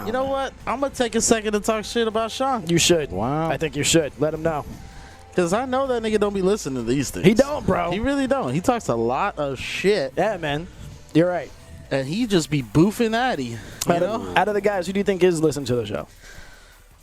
You know what? I'm going to take a second to talk shit about Sean. You should. Wow. I think you should. Let him know. Because I know that nigga don't be listening to these things. He don't, bro. He really don't. He talks a lot of shit. Yeah, man. You're right. And he just be boofing at you. Out of the guys, who do you think is listening to the show?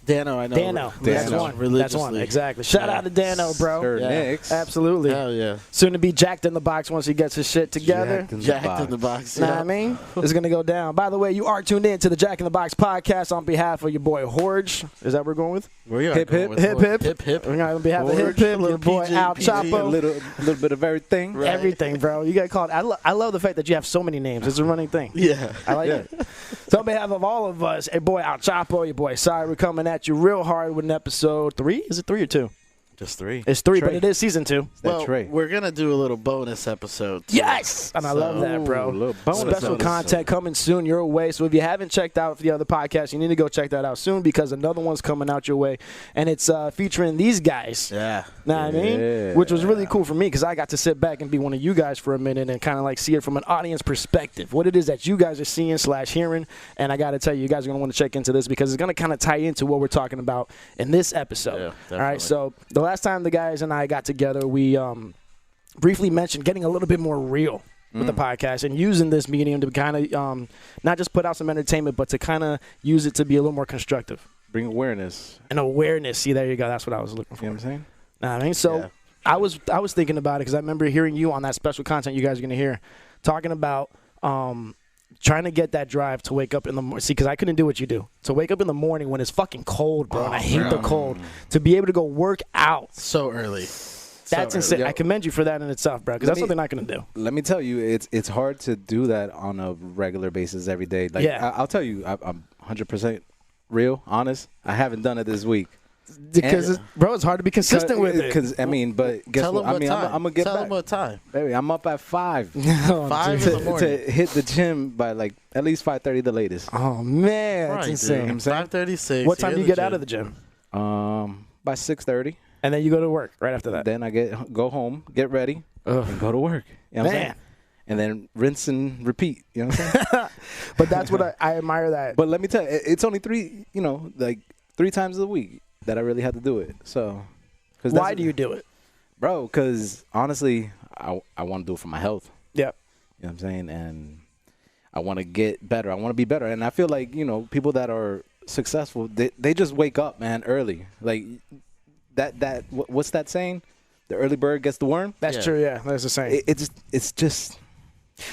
Dano, I know. Dano. That's one. That's one. Exactly. Shout out to Dano, bro. Sir Nix. Absolutely. Hell yeah. Soon to be jacked in the box once he gets his shit together. Jacked in the box. Know what I mean? It's going to go down. By the way, you are tuned in to the Jack in the Box podcast on behalf of your boy Horge. Is that what we're going with? Where you Hip, hip. Hip, hip. Hip, hip. We're going on behalf of Hip, hip. Your boy Al A Chapo. little bit of everything. Right. Everything, bro. You got called. I love the fact that you have so many names. It's a running thing. Yeah. I like it. So on behalf of all of us, your boy Al Chapo, your boy Cy, we're coming at you real hard with an episode 3. Is it 3 or 2? Just 3. It's 3, Trey. but it is season 2. Well, Trey. we're going to do a little bonus episode. Too. Yes! And I love that, bro. Ooh, a little bonus Special episode. content coming soon your way. So if you haven't checked out the other podcasts, you need to go check that out soon because another one's coming out your way. And it's featuring these guys. Yeah. Know what I mean? Yeah. Which was really cool for me because I got to sit back and be one of you guys for a minute and kind of like see it from an audience perspective. What it is that you guys are seeing / hearing. And I got to tell you guys are going to want to check into this because it's going to kind of tie into what we're talking about in this episode. Yeah, all right, so the last time the guys and I got together, we briefly mentioned getting a little bit more real with the podcast and using this medium to kind of not just put out some entertainment, but to kind of use it to be a little more constructive. Bring awareness. And awareness. See, there you go. That's what I was looking for. You know what I'm saying? Know what I mean? So Yeah. I was thinking about it because I remember hearing you on that special content you guys are going to hear talking about trying to get that drive to wake up in the morning. See, because I couldn't do what you do. To wake up in the morning when it's fucking cold, bro, and I hate the cold. To be able to go work out. So early. That's insane. Yo. I commend you for that in itself, bro, because that's something I'm not going to do. Let me tell you, it's hard to do that on a regular basis every day. Like, Yeah. I'll tell you, I'm 100% real, honest. I haven't done it this week. Because, bro, it's hard to be consistent with it. Because, I mean, but guess Tell what? him I what mean, time. I'm going to get Tell back. him what time. Baby, I'm up at 5. 5 in the morning. to hit the gym by, like, at least 5:30 the latest. Oh, man. That's Right, insane. dude. 5:36. What time do you get out of the gym? By 6:30. And then you go to work right after that. Then I go home, get ready, and go to work. You know what I'm Man. saying? And then rinse and repeat. You know what I'm saying? But that's what I admire that. But let me tell you, it's only 3 times a week that I really had to do it. So, Why do you do it? Bro, because honestly, I want to do it for my health. Yep. You know what I'm saying? And I want to get better. I want to be better. And I feel like, people that are successful, they just wake up, man, early. Like, what's that saying? The early bird gets the worm? That's true, yeah. That's the same. It's just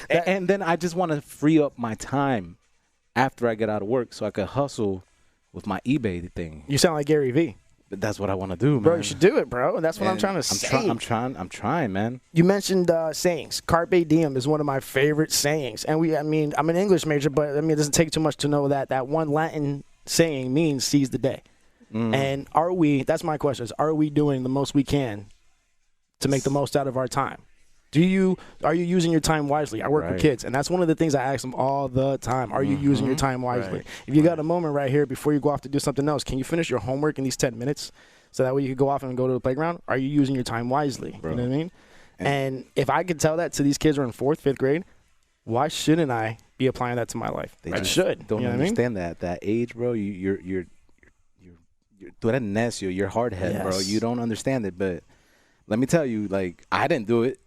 and then I just want to free up my time after I get out of work so I can hustle with my eBay thing. You sound like Gary Vee. But that's what I want to do, man. Bro, you should do it, bro. That's what I'm And trying to say. I'm trying, man. You mentioned sayings. Carpe diem is one of my favorite sayings. And I'm an English major, but it doesn't take too much to know that one Latin saying means seize the day. And that's my question, are we doing the most we can to make the most out of our time? Are you using your time wisely? I work with kids, and that's one of the things I ask them all the time. Are you using your time wisely? Right. If you got a moment right here before you go off to do something else, can you finish your homework in these 10 minutes so that way you can go off and go to the playground? Are you using your time wisely? Bro. You know what I mean? And if I could tell that to these kids who are in 4th, 5th grade, why shouldn't I be applying that to my life? They I just should. Don't you know what I mean? understand that age, bro. You're tú eres necio. You're hard head, bro. Yes. You don't understand it, but let me tell you, like, I didn't do it.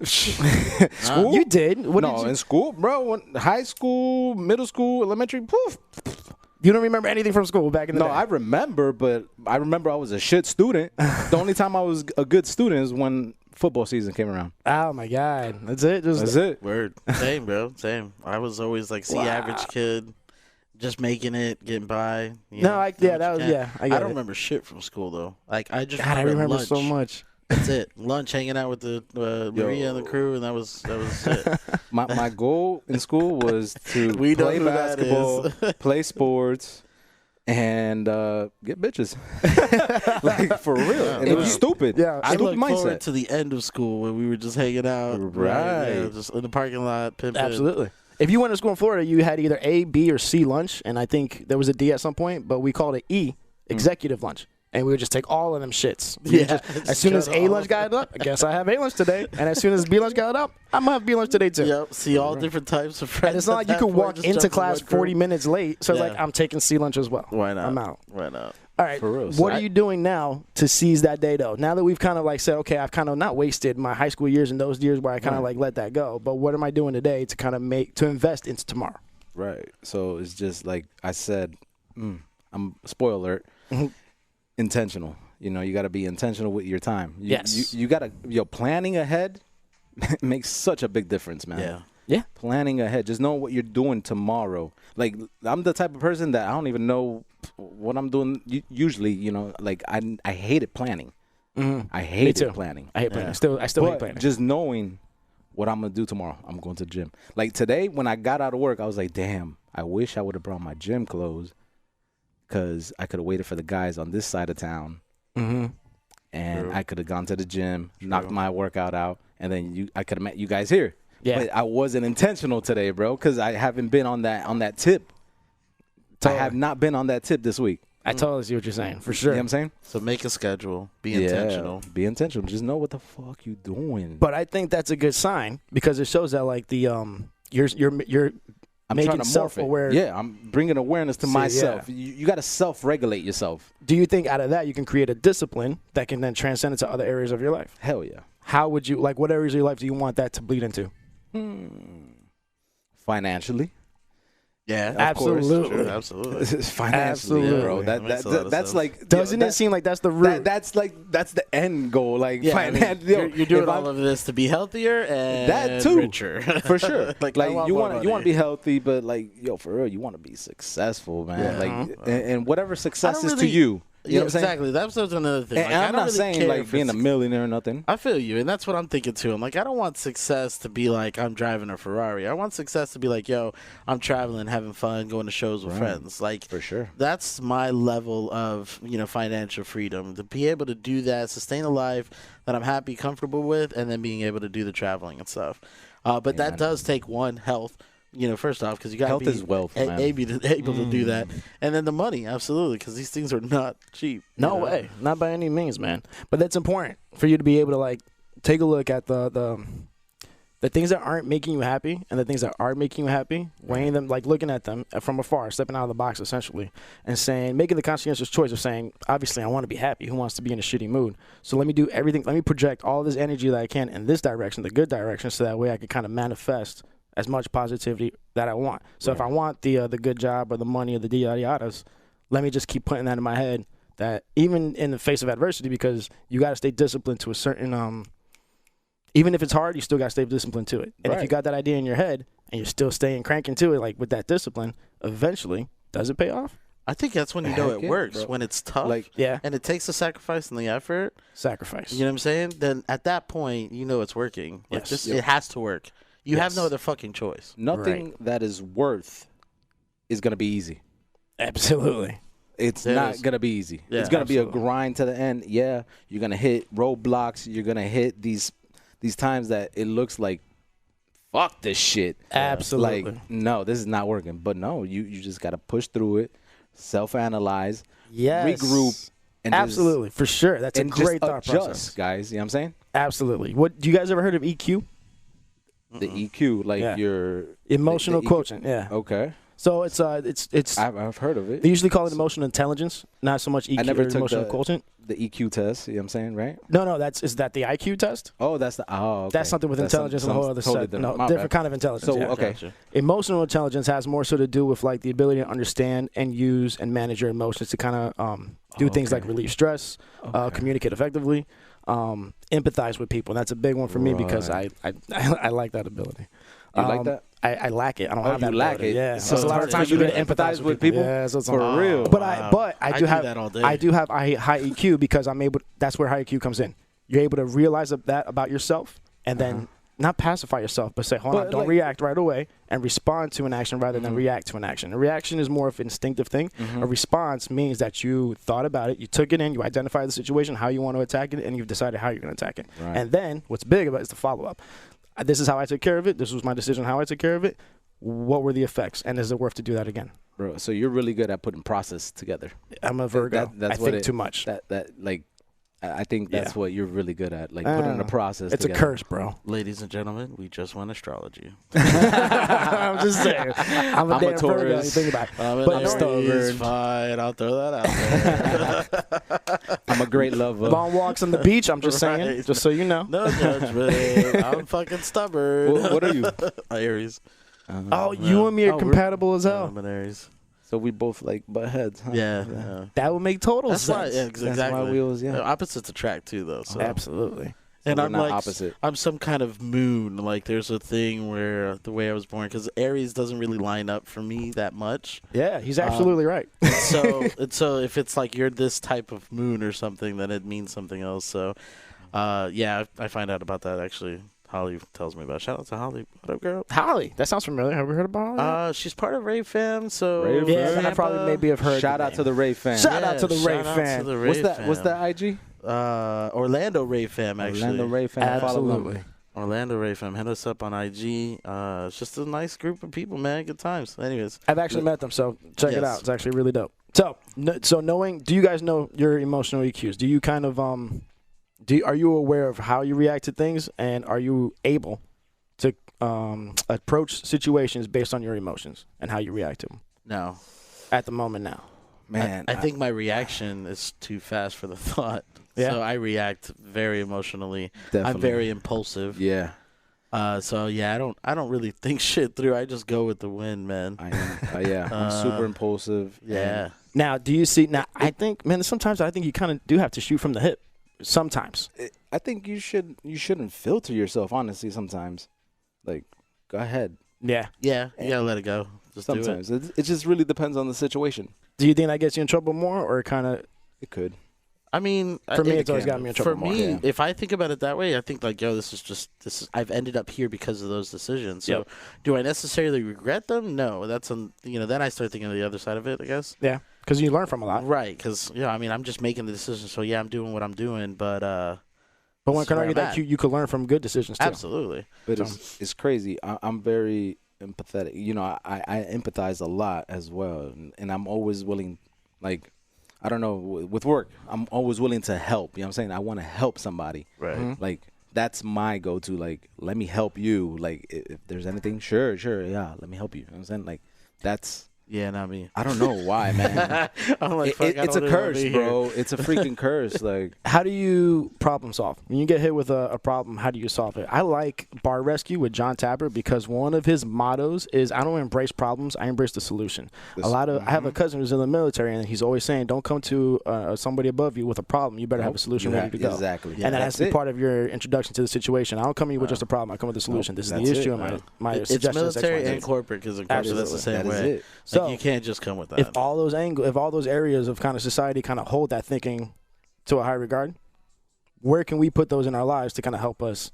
School? You did. In school, bro. High school, middle school, elementary, poof. You don't remember anything from school back in the day? No, I remember, but I remember I was a shit student. The only time I was a good student is when football season came around. Oh, my God. That's it? That's it. Word. Same, bro. Same. I was always like average kid, just making it, getting by. I I don't remember shit from school though. Like I just God, I remember lunch. so much. That's it. Lunch, hanging out with the Maria and the crew, and that was it. My goal in school was to We know play who that basketball, is. play sports, and get bitches. Like, for real. And it was stupid. Yeah. I Stupid look forward mindset. to the end of school when we were just hanging out, Right. just in the parking lot, pimping. Absolutely. If you went to school in Florida, you had either A, B, or C lunch, and I think there was a D at some point, but we called it E, executive lunch. and we would just take all of them shits. As soon as A lunch got up, I guess I have A lunch today. And as soon as B lunch got up, I'm going to have B lunch today too. Yep. See all different types of friends. And it's not like you could walk into class 40 minutes late. So it's like, I'm taking C lunch as well. Why not? I'm out. Why not? All right. For real. What are you doing now to seize that day, though? Now that we've kind of like said, okay, I've kind of not wasted my high school years and those years where I kind of like let that go. But what am I doing today to kind of invest into tomorrow? Right. So it's just like I said, I'm spoiler alert, intentional. You know, you got to be intentional with your time. You got to, planning ahead makes such a big difference, man. Yeah. Yeah. Planning ahead. Just know what you're doing tomorrow. Like, I'm the type of person that I don't even know what I'm doing. Usually, you know, like I hated planning. I hated planning. I hate planning. I still hate planning. Just knowing what I'm going to do tomorrow. I'm going to the gym. Like today, when I got out of work, I was like, damn, I wish I would have brought my gym clothes because I could have waited for the guys on this side of town. And I could have gone to the gym, knocked my workout out, and then I could have met you guys here. Yeah. But I wasn't intentional today, bro, because I haven't been on that tip. Totally. I have not been on that tip this week. I totally see what you're saying, for sure. You know what I'm saying? So make a schedule. Be intentional. Be intentional. Just know what the fuck you doing. But I think that's a good sign because it shows that like the you're I'm making trying to morph self-aware. it. Yeah, I'm bringing awareness to myself. yeah. You got to self-regulate yourself. Do you think out of that you can create a discipline that can then transcend into other areas of your life? Hell yeah. How would you like? What areas of your life do you want that to bleed into? Financially. Yeah, absolutely. Sure, absolutely. Financially, bro. Absolutely. That's like. Doesn't it seem like that's the root? That's the end goal. Like, yeah, you're doing all of this to be healthier and that too, richer, for sure. like you want to be healthy, but like for real, you want to be successful, man. Like, and whatever success is to you. You know what I'm saying? Exactly. That's another thing. And I'm not saying like being a millionaire or nothing. I feel you, and that's what I'm thinking too. I'm like, I don't want success to be like I'm driving a Ferrari. I want success to be like, yo, I'm traveling, having fun, going to shows with friends. Like, for sure. That's my level of financial freedom, to be able to do that, sustain a life that I'm happy, comfortable with, and then being able to do the traveling and stuff. But that does take health. First off, because you got to be health is wealth, man. able to do that, and then the money, absolutely, because these things are not cheap. No way, not by any means, man. But that's important for you to be able to like take a look at the things that aren't making you happy and the things that are making you happy, weighing them, like looking at them from afar, stepping out of the box essentially, and saying, making the conscientious choice of saying, obviously, I want to be happy. Who wants to be in a shitty mood? So let me do everything. Let me project all this energy that I can in this direction, the good direction, so that way I can kind of manifest as much positivity that I want. So if I want the good job or the money or the yada-yadas, let me just keep putting that in my head, that even in the face of adversity, because you got to stay disciplined to a certain, even if it's hard, you still got to stay disciplined to it. And if you got that idea in your head and you're still staying cranking to it, like with that discipline, eventually, does it pay off? I think that's when you know it works, bro. When it's tough, and it takes the sacrifice and the effort. Sacrifice. You know what I'm saying? Then at that point, you know it's working. Like it has to work. You have no other fucking choice. Nothing that is worth is going to be easy. Absolutely. It's not going to be easy. Yeah, it's going to be a grind to the end. Yeah, you're going to hit roadblocks. You're going to hit these times that it looks like, fuck this shit. Absolutely. Like, no, this is not working. But no, you just got to push through it, self-analyze, regroup. And absolutely, for sure. That's a great thought process. Guys. You know what I'm saying? Absolutely. What, do you guys ever heard of EQ? The EQ, like your emotional quotient. Yeah. Okay. So it's I've heard of it. They usually call it emotional intelligence, not so much EQ. I never or took emotional quotient. The EQ test. You know what I'm saying, right? No, is that the IQ test? Oh, that's the okay. That's something with intelligence and a whole other totally set. No, different kind of intelligence. So okay. Gotcha. Emotional intelligence has more so to do with like the ability to understand and use and manage your emotions to kind of do things like relieve stress, communicate effectively, empathize with people. And that's a big one for me because I like that ability. You like that? I lack it. I don't have that. You lack ability. it. Yeah. So a lot of times you get to empathize with people. Yeah, so it's for real. But I do have that all day. I do have high EQ because I'm able. That's where high EQ comes in. You're able to realize that about yourself and then not pacify yourself, but say, hold on, don't react right away and respond to an action rather than react to an action. A reaction is more of an instinctive thing. A response means that you thought about it, you took it in, you identified the situation, how you want to attack it, and you've decided how you're going to attack it. Right. And then what's big about it is the follow-up. This is how I took care of it. This was my decision how I took care of it. What were the effects? And is it worth to do that again? Bro, so you're really good at putting process together. I'm a Virgo. That's I what think too much. I think that's what you're really good at, like putting a process It's together. a curse, bro. Ladies and gentlemen, we just won astrology. I'm just saying. I'm a damn Virgo. You Taurus. think about it. I'm But an no, Aries, fine. I'll throw that out there. I'm a great lover. long walks on the beach. I'm just saying, Right. just so you know. No judgment. I'm fucking stubborn. What are you? Aries. Oh, you and me are Oh, compatible as hell. I'm an Aries. So we both like butt heads, huh? Yeah. That would make total That's why. sense. Yeah, exactly. That's why we was, yeah. Opposites attract too, though. So. Absolutely. And we're I'm not like, opposite. I'm some kind of moon. Like, there's a thing where the way I was born, because Aries doesn't really line up for me that much. Yeah, he's absolutely right. So if it's like you're this type of moon or something, then it means something else. So, yeah, I find out about that actually. Holly tells me about it. Shout out to Holly. What up, girl? Holly, that sounds familiar. Have we heard about Holly? She's part of Ray Fam. So Rave Yeah, Fam? I probably maybe have heard. Shout the out name. to the Ray fan. Shout out to the Ray Fam. What's that IG? Orlando Ray Fam, actually. Orlando Ray fan. Follow them. Absolutely. Orlando Ray Fam. Hit us up on IG. It's just a nice group of people, man. Good times. Anyways. I've actually met them, so check it Yes. out. It's actually really dope. So, knowing, do you guys know your emotional EQs? Do you kind of are you aware of how you react to things, and are you able to approach situations based on your emotions and how you react to them No. at the moment now? Man, I think my reaction is too fast for the thought. Yeah. So I react very emotionally. definitely. I'm very impulsive. Yeah, So yeah, I don't really think shit through. I just go with the wind, man. I am. Yeah, I'm super impulsive. Yeah. Now, do you see? Now, I think, man, sometimes I think you kind of do have to shoot from the hip. Sometimes. I think you shouldn't filter yourself. Honestly, sometimes, like, go ahead. Yeah. Yeah. You gotta let it go. Just do it. Sometimes it just really depends on the situation. Do you think that gets you in trouble more, or kind of? It could. I mean, For me, it's always got me in trouble For more. me, Yeah. if I think about it that way, I think like, yo, this is I've ended up here because of those decisions. So, do I necessarily regret them? No. That's then I start thinking of the other side of it, I guess. Yeah, because you learn from a lot. Right, because I mean, I'm just making the decision. So yeah, I'm doing what I'm doing, but But one that's can where argue I'm that at. you could learn from good decisions too. Absolutely. But So- it's crazy. I'm very empathetic. I empathize a lot as well, and I'm always willing, like, I don't know, with work, I'm always willing to help. You know what I'm saying? I want to help somebody. Right. Mhm. Like, that's my go-to. Like, let me help you. Like, if there's anything, sure, yeah, let me help you. You know what I'm saying? Like, that's, Yeah, not me. I don't know why, man. I'm like, fuck, I It's a don't even wanna curse, be bro. It's a freaking curse. Like, How do you problem solve? When you get hit with a problem, how do you solve it? I like Bar Rescue with John Tabbert because one of his mottos is, I don't embrace problems, I embrace the solution. I have a cousin who's in the military, and he's always saying, don't come to somebody above you with a problem. You better have a solution you ready to go. Exactly. And that has That's to be it. part of your introduction to the situation. I don't come to you with just a problem. I come with a solution. This is the that's issue, it. and my It's suggestion is X, Y, military and and Z. corporate, because in corporate that's the same That is way. it. So Like, you can't just come with that. if all those areas of kind of society kind of hold that thinking to a high regard, where can we put those in our lives to kind of help us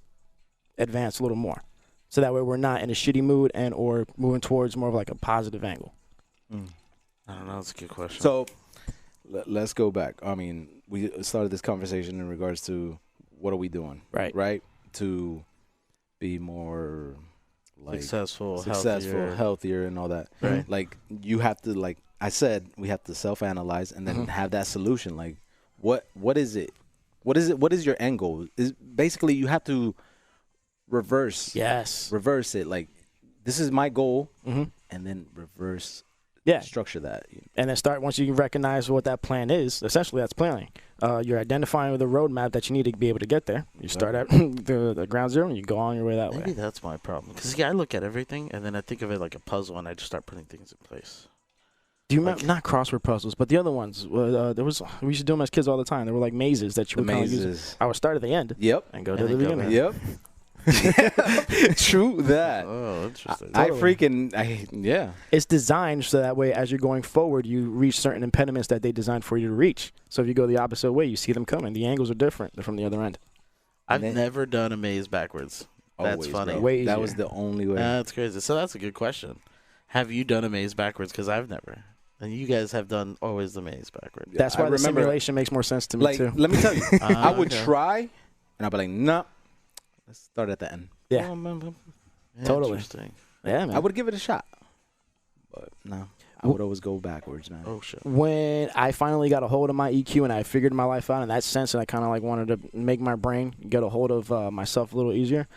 advance a little more, so that way we're not in a shitty mood and or moving towards more of like a positive angle? I don't know. That's a good question. So let's go back. I mean, we started this conversation in regards to what are we doing, Right. right? To be more like successful, healthier, and all that. Right. Like, you have to, like I said, we have to self-analyze and then have that solution. Like, what is it? What is your end goal? Is basically you have to reverse it. Like, this is my goal, and then reverse. Yeah. Structure that. And then once you recognize what that plan is, essentially that's planning. You're identifying with a roadmap that you need to be able to get there. You start at the ground zero and you go on your way that Maybe way. that's my problem. Because I look at everything and then I think of it like a puzzle, and I just start putting things in place. Do you remember, not crossword puzzles, but the other ones? We used to do them as kids all the time. They were like mazes that you The would kind of use. mazes. I would start at the end Yep. and go And to the then go beginning. back. Yep. True that. Oh, interesting. I Totally. yeah. It's designed so that way, as you're going forward, you reach certain impediments that they designed for you to reach. So if you go the opposite way, you see them coming. The angles are different from the other end. I've then- never done a maze backwards. That's Always, funny. bro. Way That easier. was the only way. That's crazy. So that's a good question. Have you done a maze backwards? Because I've never. And you guys have done always the maze backwards. That's I why the remember- simulation makes more sense to me Like, too. let me tell you, I would okay. try, and I'd be like, nah, let's start at the end. Yeah. Oh, Totally. Interesting. Yeah, man. I would give it a shot, but no. I would always go backwards, man. Oh shit. When I finally got a hold of my EQ and I figured my life out in that sense, and I kind of like wanted to make my brain get a hold of myself a little easier,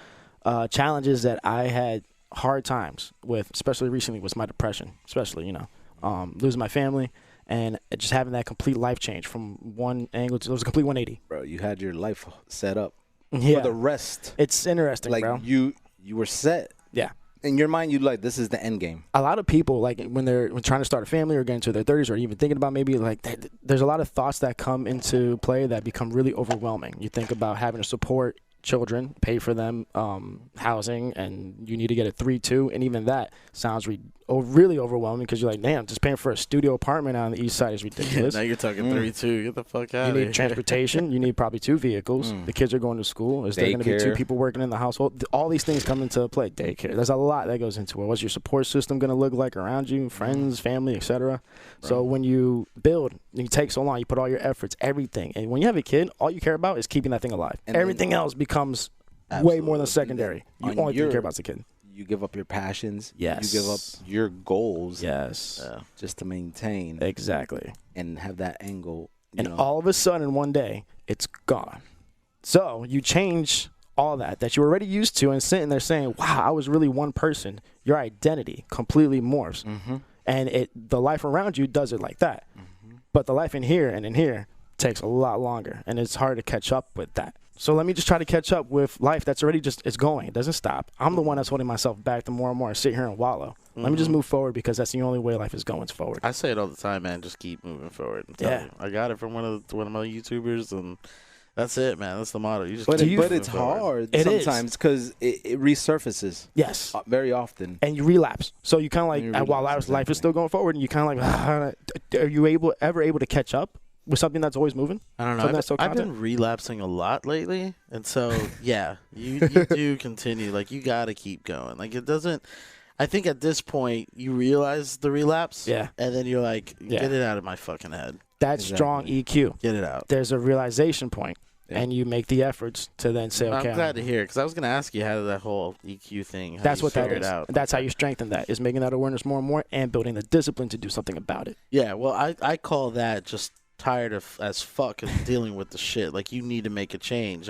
challenges that I had hard times with, especially recently, was my depression, especially, losing my family and just having that complete life change from one angle to, it was a complete 180. Bro, you had your life set up Yeah. for the rest. It's interesting, Like, bro. you were set. Yeah. In your mind, you like, this is the end game. A lot of people, like when they're trying to start a family or get into their 30s or even thinking about maybe like there's a lot of thoughts that come into play that become really overwhelming. You think about having to support children, pay for them, housing, and you need to get a 3-2, and even that sounds really overwhelming because you're like, damn, just paying for a studio apartment on the east side is ridiculous. Now you're talking 3-2. Get the fuck out of You here. need transportation. You need probably 2 vehicles. The kids are going to school. Is there going to be 2 Daycare. people working in the household? All these things come into play. Daycare. There's a lot that goes into it. What's your support system going to look like around you? Friends, family, etc. So when you build, you take so long. You put all your efforts, everything. And when you have a kid, all you care about is keeping that thing alive. And everything else becomes way more than secondary. You On only thing you your- care about is the kid. You give up your passions. Yes. You give up your goals. Yes. Just to maintain Exactly. and have that angle. And all of a sudden, one day, it's gone. So you change all that you were already used to and sitting there saying, wow, I was really one person. Your identity completely morphs. Mm-hmm. And the life around you does it like that. Mm-hmm. But the life in here and in here takes a lot longer. And it's hard to catch up with that. So let me just try to catch up with life that's already it's going. It doesn't stop. I'm the one that's holding myself back the more and more I sit here and wallow. Let me just move forward because that's the only way life is going forward. I say it all the time, man. Just keep moving forward. Yeah. I got it from one of my YouTubers, and that's it, man. That's the motto. You just But, keep moving it's forward. hard It is. sometimes because it resurfaces Yes. very often. And you relapse. So you kind of like, You while relapse, life is still going forward, and you kind of like, are you ever able to catch up with something that's always moving? I don't know. Something that's so I've been constant? relapsing a lot lately, and so yeah, you do continue. Like you got to keep going. Like it doesn't. I think at this point you realize the relapse, Yeah. and then you're like, Yeah. get it out of my fucking head. That's strong EQ. Get it out. There's a realization point, Yeah. and you make the efforts to then say, okay, I'm glad to hear because I was gonna ask you how did that whole EQ thing. How that's you what that figure is. it out. That's how you strengthen that, is making that awareness more and more and building the discipline to do something about it. Yeah, well, I call that just tired of as fuck of dealing with the shit. Like you need to make a change.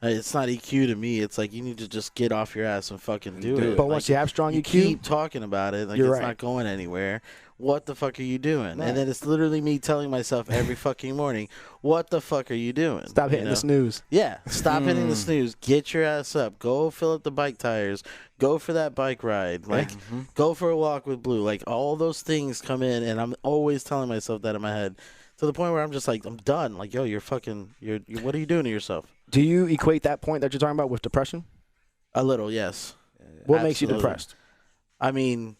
It's not EQ to me. It's like you need to just get off your ass and fucking do it. But Like, once you have strong you EQ, keep talking about it, like You're it's right. not going anywhere. What the fuck are you doing? Right. And then it's literally me telling myself every fucking morning, "What the fuck are you doing?" stop hitting You the know? snooze. Yeah, stop hitting the snooze. Get your ass up. Go fill up the bike tires. Go for that bike ride. Like, go for a walk with Blue. Like, all those things come in, and I'm always telling myself that in my head to the point where I'm just like, I'm done. Like, yo, you're what are you doing to yourself? Do you equate that point that you're talking about with depression? A little, yes. What makes you Absolutely. depressed? I mean,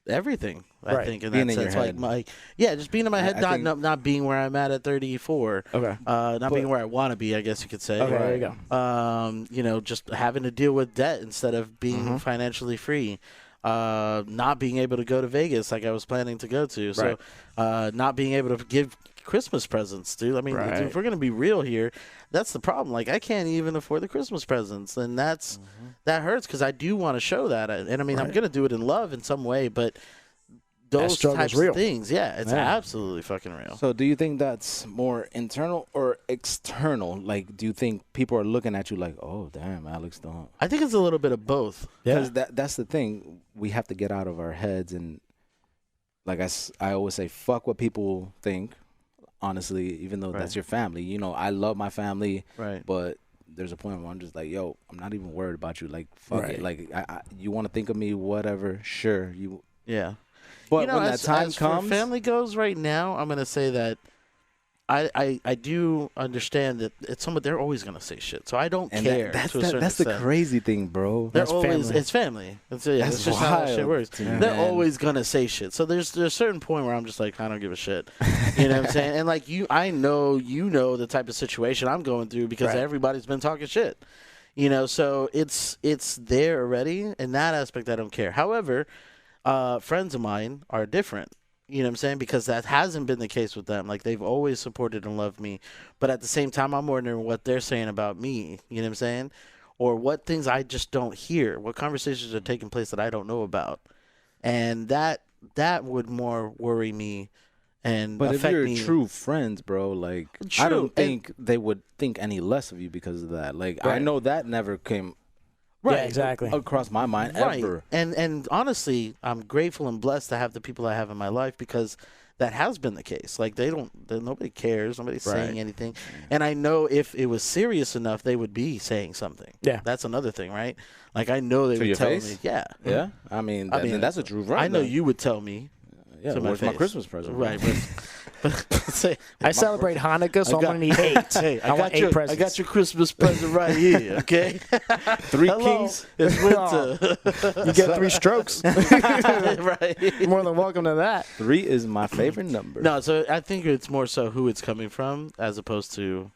everything. I Right. think in Being that in your sense, like just being in my head, I think- not being where I'm at 34. Okay. Not being where I want to be, I guess you could say. Okay, there you go. Just having to deal with debt instead of being Mm-hmm. financially free. Not being able to go to Vegas like I was planning to go to. So, not being able to give Christmas presents, dude. I mean, Right. if we're gonna be real here, that's the problem. Like, I can't even afford the Christmas presents, and that hurts because I do want to show that. And I mean, I'm gonna do it in love in some way, but those struggle's types real. of things, yeah, it's Yeah. absolutely fucking real. So do you think that's more internal or external? Like, do you think people are looking at you like, oh, damn, Alex, don't? I think it's a little bit of both. Because that's the thing. We have to get out of our heads. And like I always say, fuck what people think, honestly, even though that's your family. You know, I love my family. Right. But there's a point where I'm just like, yo, I'm not even worried about you. Like, fuck Right. it. Like, you want to think of me, whatever, sure. Yeah. But You know, when that time as comes, for family goes right now, I'm gonna say that I do understand that they're always gonna say shit, so I don't and care. that's to a certain that's the extent. cthat's thing, bro. They're That's always family. it's family. That's just how that shit wild works. to me, They're man. always gonna say shit. So there's a certain point where I'm just like, I don't give a shit. You know what I'm saying? And like I know you know the type of situation I'm going through because Right. everybody's been talking shit. You know, so it's there already. In that aspect, I don't care. However, friends of mine are different. You know what I'm saying? Because that hasn't been the case with them. Like, they've always supported and loved me. But at the same time, I'm wondering what they're saying about me. You know what I'm saying? Or what things I just don't hear. What conversations are taking place that I don't know about. And that that would more worry me and But if affect you're me. true friends, bro, like I True, don't and- think they would think any less of you because of that. Like I Right. know that never came Yeah, exactly. across my mind Right. ever. And honestly, I'm grateful and blessed to have the people I have in my life because that has been the case. Like nobody cares, nobody's saying anything. And I know if it was serious enough, they would be saying something. Yeah. That's another thing, right? Like I know they To would your tell face? me, yeah. Yeah, I mean, that's a true friend. I know then. you would tell me. Yeah, to my where's my face. Christmas present? bro? Right, but say, I celebrate Hanukkah, so I'm gonna need 8. Hey, I want 8 I presents. got your Christmas present right here, okay? 3 Hello, kings. it's winter. You get 3 strokes. Right. More than welcome to that. 3 is my favorite number. No, so I think it's more so who it's coming from as opposed to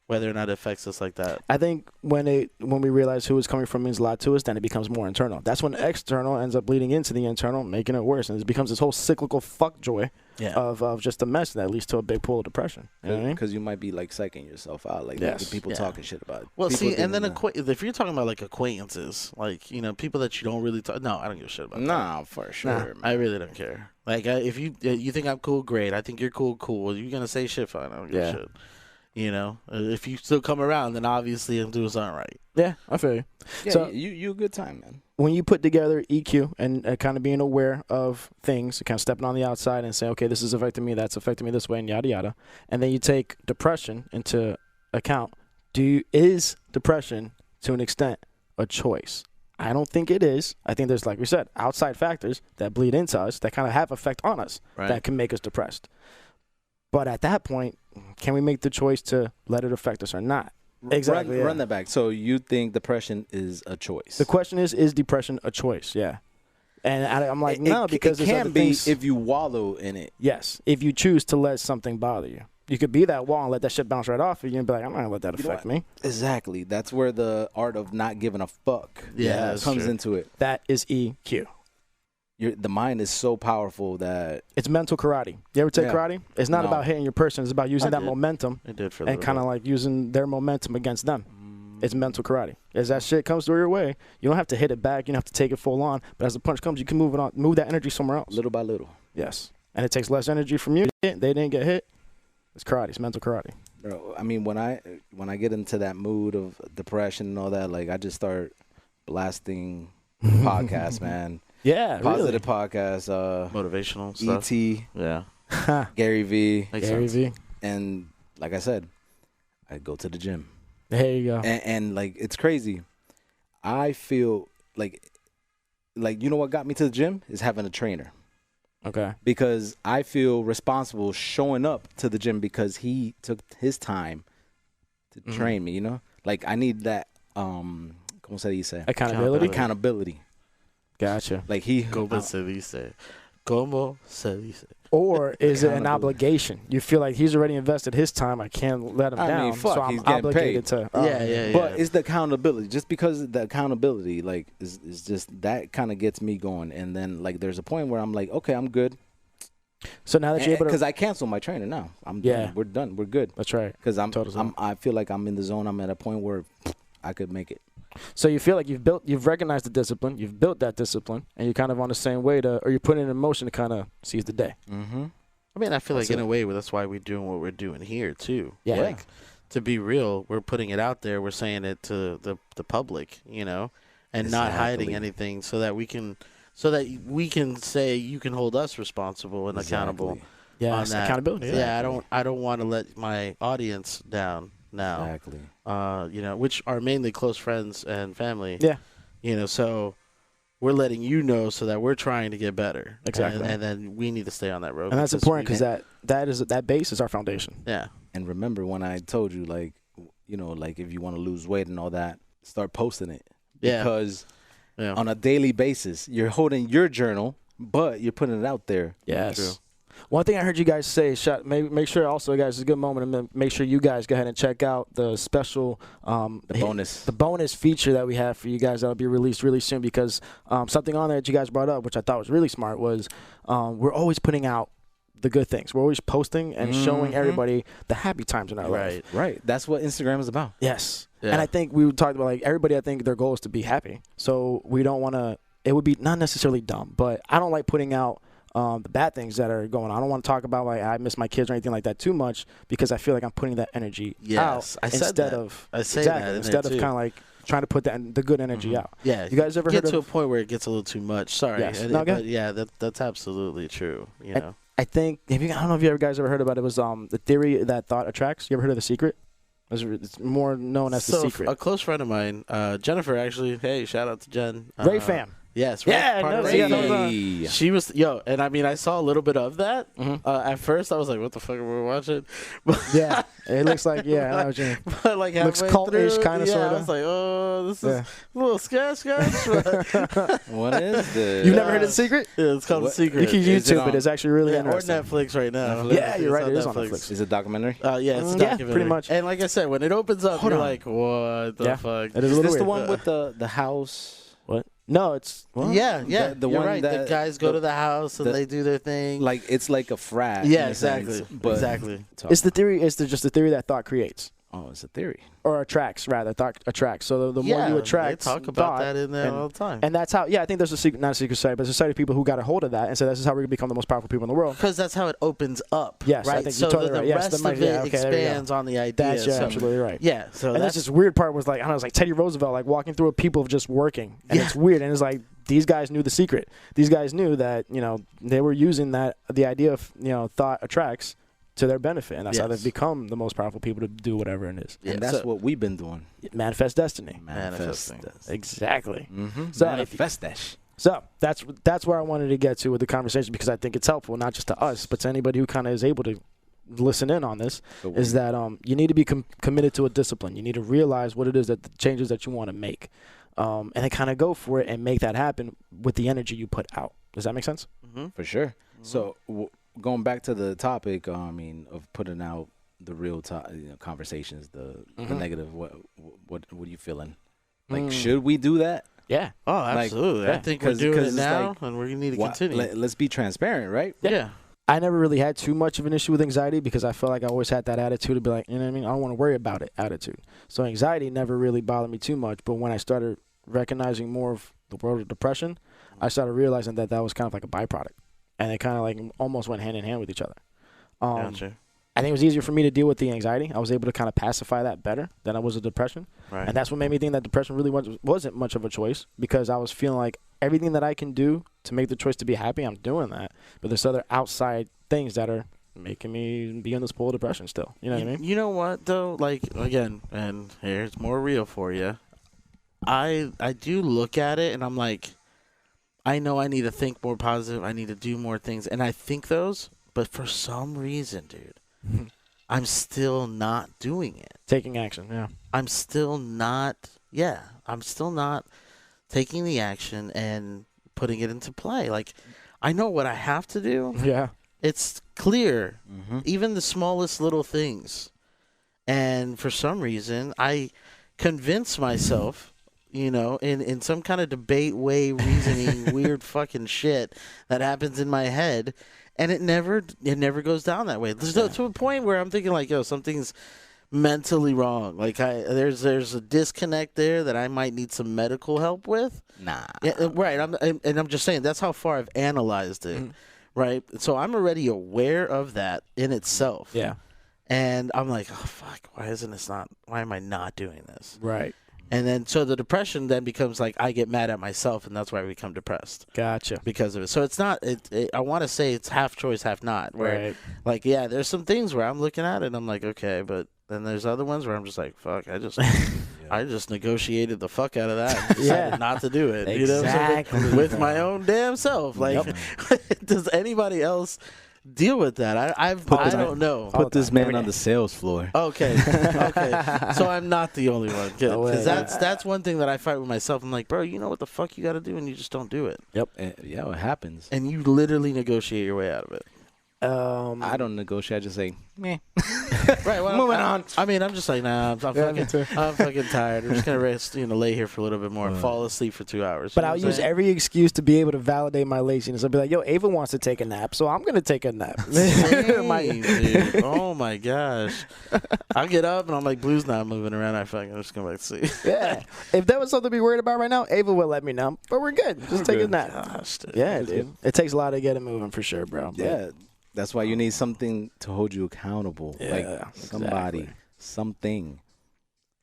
whether or not it affects us like that. I think when we realize who it's coming from means a lot to us, then it becomes more internal. That's when external ends up bleeding into the internal, making it worse, and it becomes this whole cyclical fuckjoy of just a mess that leads to a big pool of depression. You know what I mean? Because you might be like psyching yourself out, like Yes. making people Yeah. talking shit about it. Well, People see, and then thinking if you're talking about like acquaintances, like people that you don't really talk. No, I don't give a shit about. that. nah, for sure. Nah. Man. I really don't care. Like if you think I'm cool, great. I think you're cool, cool. You're gonna say shit, fine. I don't give a shit. If you still come around, then obviously I'm doing something right. Yeah, I feel you. Yeah, So- you a good time, man. When you put together EQ and kind of being aware of things, kind of stepping on the outside and saying, okay, this is affecting me, that's affecting me this way, and yada yada, and then you take depression into account, is depression to an extent a choice? I don't think it is. I think there's, like we said, outside factors that bleed into us that kind of have effect on us that can make us depressed. But at that point, can we make the choice to let it affect us or not? Exactly. Run that back. So you think depression is a choice? The question is depression a choice? Yeah. And I'm like, no, because it there's can other be things. if you wallow in it. Yes, if you choose to let something bother you. You could be that wall and let that shit bounce right off of you and be like, I'm not going to let that affect me. Exactly. That's where the art of not giving a fuck Yeah, comes true. into it. That is EQ. The mind is so powerful that It's mental karate. You ever take karate? It's not No. about hitting your person. It's about using I that did. momentum It did for a and little kind of bit. like using their momentum against them. It's mental karate. As that shit comes through your way, you don't have to hit it back. You don't have to take it full on. But as the punch comes, you can move that energy somewhere else. little by little. Yes. And it takes less energy from you. They didn't get hit. It's karate. It's mental karate. Bro, I mean, when I get into that mood of depression and all that, like I just start blasting podcasts, man. Yeah, Positive podcasts. Motivational stuff. ET, Yeah. really. Gary V, Makes Gary sense. V. and like I said, I go to the gym, There you go. and like it's crazy. I feel like you know what got me to the gym is having a trainer. Okay. Because I feel responsible showing up to the gym because he took his time to train me, Like I need that ¿cómo se dice? Accountability. Accountability. Gotcha. Like he Como se dice? Como se dice? Or is it an Accountability. obligation? You feel like he's already invested his time. I can't let him I down. mean, fuck, so I'm he's getting obligated to. Yeah. But it's the accountability. Just because the accountability like is just that kind of gets me going, and then like there's a point where I'm like, okay, I'm good. So now that you're able to, Because I cancel my trainer now. I'm Yeah. done. We're done. We're good. that's right. Because Totally. I feel like I'm in the zone. I'm at a point where I could make it. So you feel like you've recognized the discipline, you've built that discipline, and you're kind of on the same way or you're putting it in motion to kind of seize the day. Mm-hmm. I mean, I feel That's like in it. a way that's why we're doing what we're doing here too. Yeah. Like to be real, we're putting it out there. We're saying it to the public, and not hiding Exactly. anything, so that we can say you can hold us responsible and accountable. Yeah, on it's that. accountability. Yeah, I don't want to let my audience down now. Exactly. Which are mainly close friends and family. Yeah. So we're letting you know so that we're trying to get better. Exactly. And then we need to stay on that road. And that's important because that base is our foundation. Yeah. And remember when I told you, like, like if you want to lose weight and all that, start posting it. Yeah. Because Yeah. on a daily basis, you're holding your journal, but you're putting it out there. Yes. True. One thing I heard you guys say, make sure also, guys, it's a good moment, and make sure you guys go ahead and check out the special, The bonus feature that we have for you guys that'll be released really soon, because something on there that you guys brought up, which I thought was really smart, was we're always putting out the good things. We're always posting and showing everybody the happy times in our life. Right. That's what Instagram is about. Yes. Yeah. And I think we talked about, like, everybody, I think their goal is to be happy. So we don't want to, it would be not necessarily dumb, but I don't like putting out the bad things that are going on. I don't want to talk about like I miss my kids or anything like that too much because I feel like I'm putting that energy out I said instead that. of I say exactly that instead of kind of like trying to put the good energy out. Yeah, you guys ever get heard to of a point where it gets a little too much? Sorry, Yes. And No, it- go but ahead. yeah, that's absolutely true. You know, I think I don't know if you guys ever heard about it. It was the theory that thought attracts. You ever heard of The Secret? It's more known as The Secret. A close friend of mine, Jennifer, actually. Hey, shout out to Jen. Ray fam. Yes, Yeah, part no, of see, I Ray. know Hey. She was and I mean, I saw a little bit of that. Mm-hmm. At first, I was like, "What the fuck are we watching?" But, Yeah, it looks like I know what you mean. but like Looks halfway cultish, through, kinda, yeah, sorta. I was like, "Oh, this is Yeah. a little sketch." But, What is this? You've never heard of The Secret? yeah, it's called What? The Secret. You can Is it YouTube it. on- It's actually really Yeah, or interesting. Netflix right now. Netflix? Yeah, you're right, it is on Netflix. Is it a documentary? Yeah, it's a Yeah, documentary. pretty much. And like I said, when it opens up, Hold you're on. like, "What the Yeah, fuck?" it is a Is little this weird. the one with the house? What? No, it's what? Yeah, The you're one right. The that- guys go the- to the house and the- they do their thing. Like it's like a frat. yeah, in a sense, exactly, but exactly. It's the theory. It's just the theory that thought creates Oh, it's a theory. or attracts rather. Thought attracts. So the more Yeah, you attract, they talk about thought, that in there and, all the time. and that's how. Yeah, I think there's a secret, not a secret society, but a society of people who got a hold of that and said this is how we're gonna become the most powerful people in the world. Because that's how it opens up. Yes, I right. think so you're totally the right. Yes, rest that might- of it yeah, okay, there you go. expands on the idea. That's so, absolutely right. Yeah. So And that's that's this weird part was like I don't know, it was like Teddy Roosevelt like walking through a people of just working, and Yeah. it's weird. And it's like these guys knew the secret. These guys knew that they were using the idea of thought attracts to their benefit, and that's how Yes. they've become the most powerful people to do whatever it is. Yeah, And that's so- what we've been doing. Manifest destiny. Manifesting. Exactly. Mm-hmm. So- Manifest that shit. So that's where I wanted to get to with the conversation because I think it's helpful not just to us but to anybody who kind of is able to listen in on this. Is that you need to be committed to a discipline. You need to realize what it is that the changes that you want to make, and then kind of go for it and make that happen with the energy you put out. Does that make sense? Mm-hmm. For sure. So going back to the topic, I mean, of putting out the real conversations, the negative. What are you feeling? Like, should we do that? Yeah. Oh, absolutely. I yeah, think we're 'cause- doing 'cause it it's now, like, and we need to continue. Let's be transparent, right? yeah. I never really had too much of an issue with anxiety because I felt like I always had that attitude to be like, you know what I mean? I don't want to worry about it attitude. So anxiety never really bothered me too much. But when I started recognizing more of the world of depression, I started realizing that was kind of like a byproduct. And it kind of like almost went hand in hand with each other. Gotcha. I think it was easier for me to deal with the anxiety. I was able to kind of pacify that better than I was with depression. Right. And that's what made me think that depression really wasn't much of a choice because I was feeling like everything that I can do to make the choice to be happy, I'm doing that. But there's other outside things that are making me be in this pool of depression still. You know what I mean? You know what though? Like again, and here's more real for you. I do look at it and I'm like, I know I need to think more positive. I need to do more things, and I think those. But for some reason, dude, I'm still not doing it. Taking action, yeah. I'm still not. Yeah, I'm still not taking the action and putting it into play. Like, I know what I have to do. Yeah. It's clear, Mm-hmm. even the smallest little things. And for some reason, I convince myself, in some kind of debate way, reasoning, weird fucking shit that happens in my head, and it never goes down that way. To a point where I'm thinking like, yo, something's mentally wrong. Like there's a disconnect there that I might need some medical help with. Nah. Yeah, right. I'm just saying that's how far I've analyzed it. Right. So I'm already aware of that in itself. Yeah. And I'm like, oh fuck, why am I not doing this? Right. And then so the depression then becomes like I get mad at myself, and that's why I become depressed Gotcha. because of it. So it's not. I want to say it's half choice, half not. Where Right. like there's some things where I'm looking at it and I'm like, okay, but then there's other ones where I'm just like, fuck, I just negotiated the fuck out of that and decided Yeah. not to do it. You know what I'm saying? Exactly. With my own damn self. Like, does anybody else deal with that? I don't know. Put this man Every on day. the sales floor. Okay. So I'm not the only one. No way. Because that's one thing that I fight with myself. I'm like, bro, you know what the fuck you got to do, and you just don't do it. Yeah, it happens. And you literally negotiate your way out of it. I don't negotiate. I just say, meh. Right. Well, Moving on. I mean, I'm just like, nah. I'm fucking tired. I'm just gonna rest. Lay here for a little bit more and fall asleep for 2 hours. But I'll use every excuse to be able to validate my laziness. I'll be like, yo, Ava wants to take a nap, so I'm gonna take a nap. Dang, dude. Oh my gosh. I get up and I'm like, Blue's not moving around. I'm just going back to sleep. Yeah. If there was something to be worried about right now, Ava would let me know. But we're good. Just take a nap. Gosh, dude. Yeah, dude. It takes a lot to get it moving for sure, bro. But Yeah. That's why you need something to hold you accountable. Yeah, like somebody, exactly. something.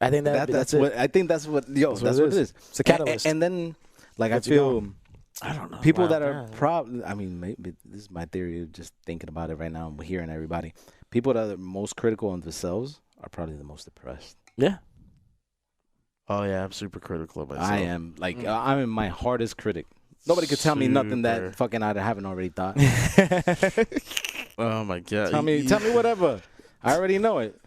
I think that's what it. I think that's what that's what it is. It's a catalyst. And then like Gets I you feel going. I don't know. people Wow, that are yeah. probably, I mean, maybe this is my theory of just thinking about it right now and hearing everybody. People that are most critical on themselves are probably the most depressed. Yeah. Oh yeah, I'm super critical of myself. I am like I'm my hardest critic. Nobody could tell me nothing Super. that fucking I haven't already thought. Oh my god. tell me whatever. I already know it.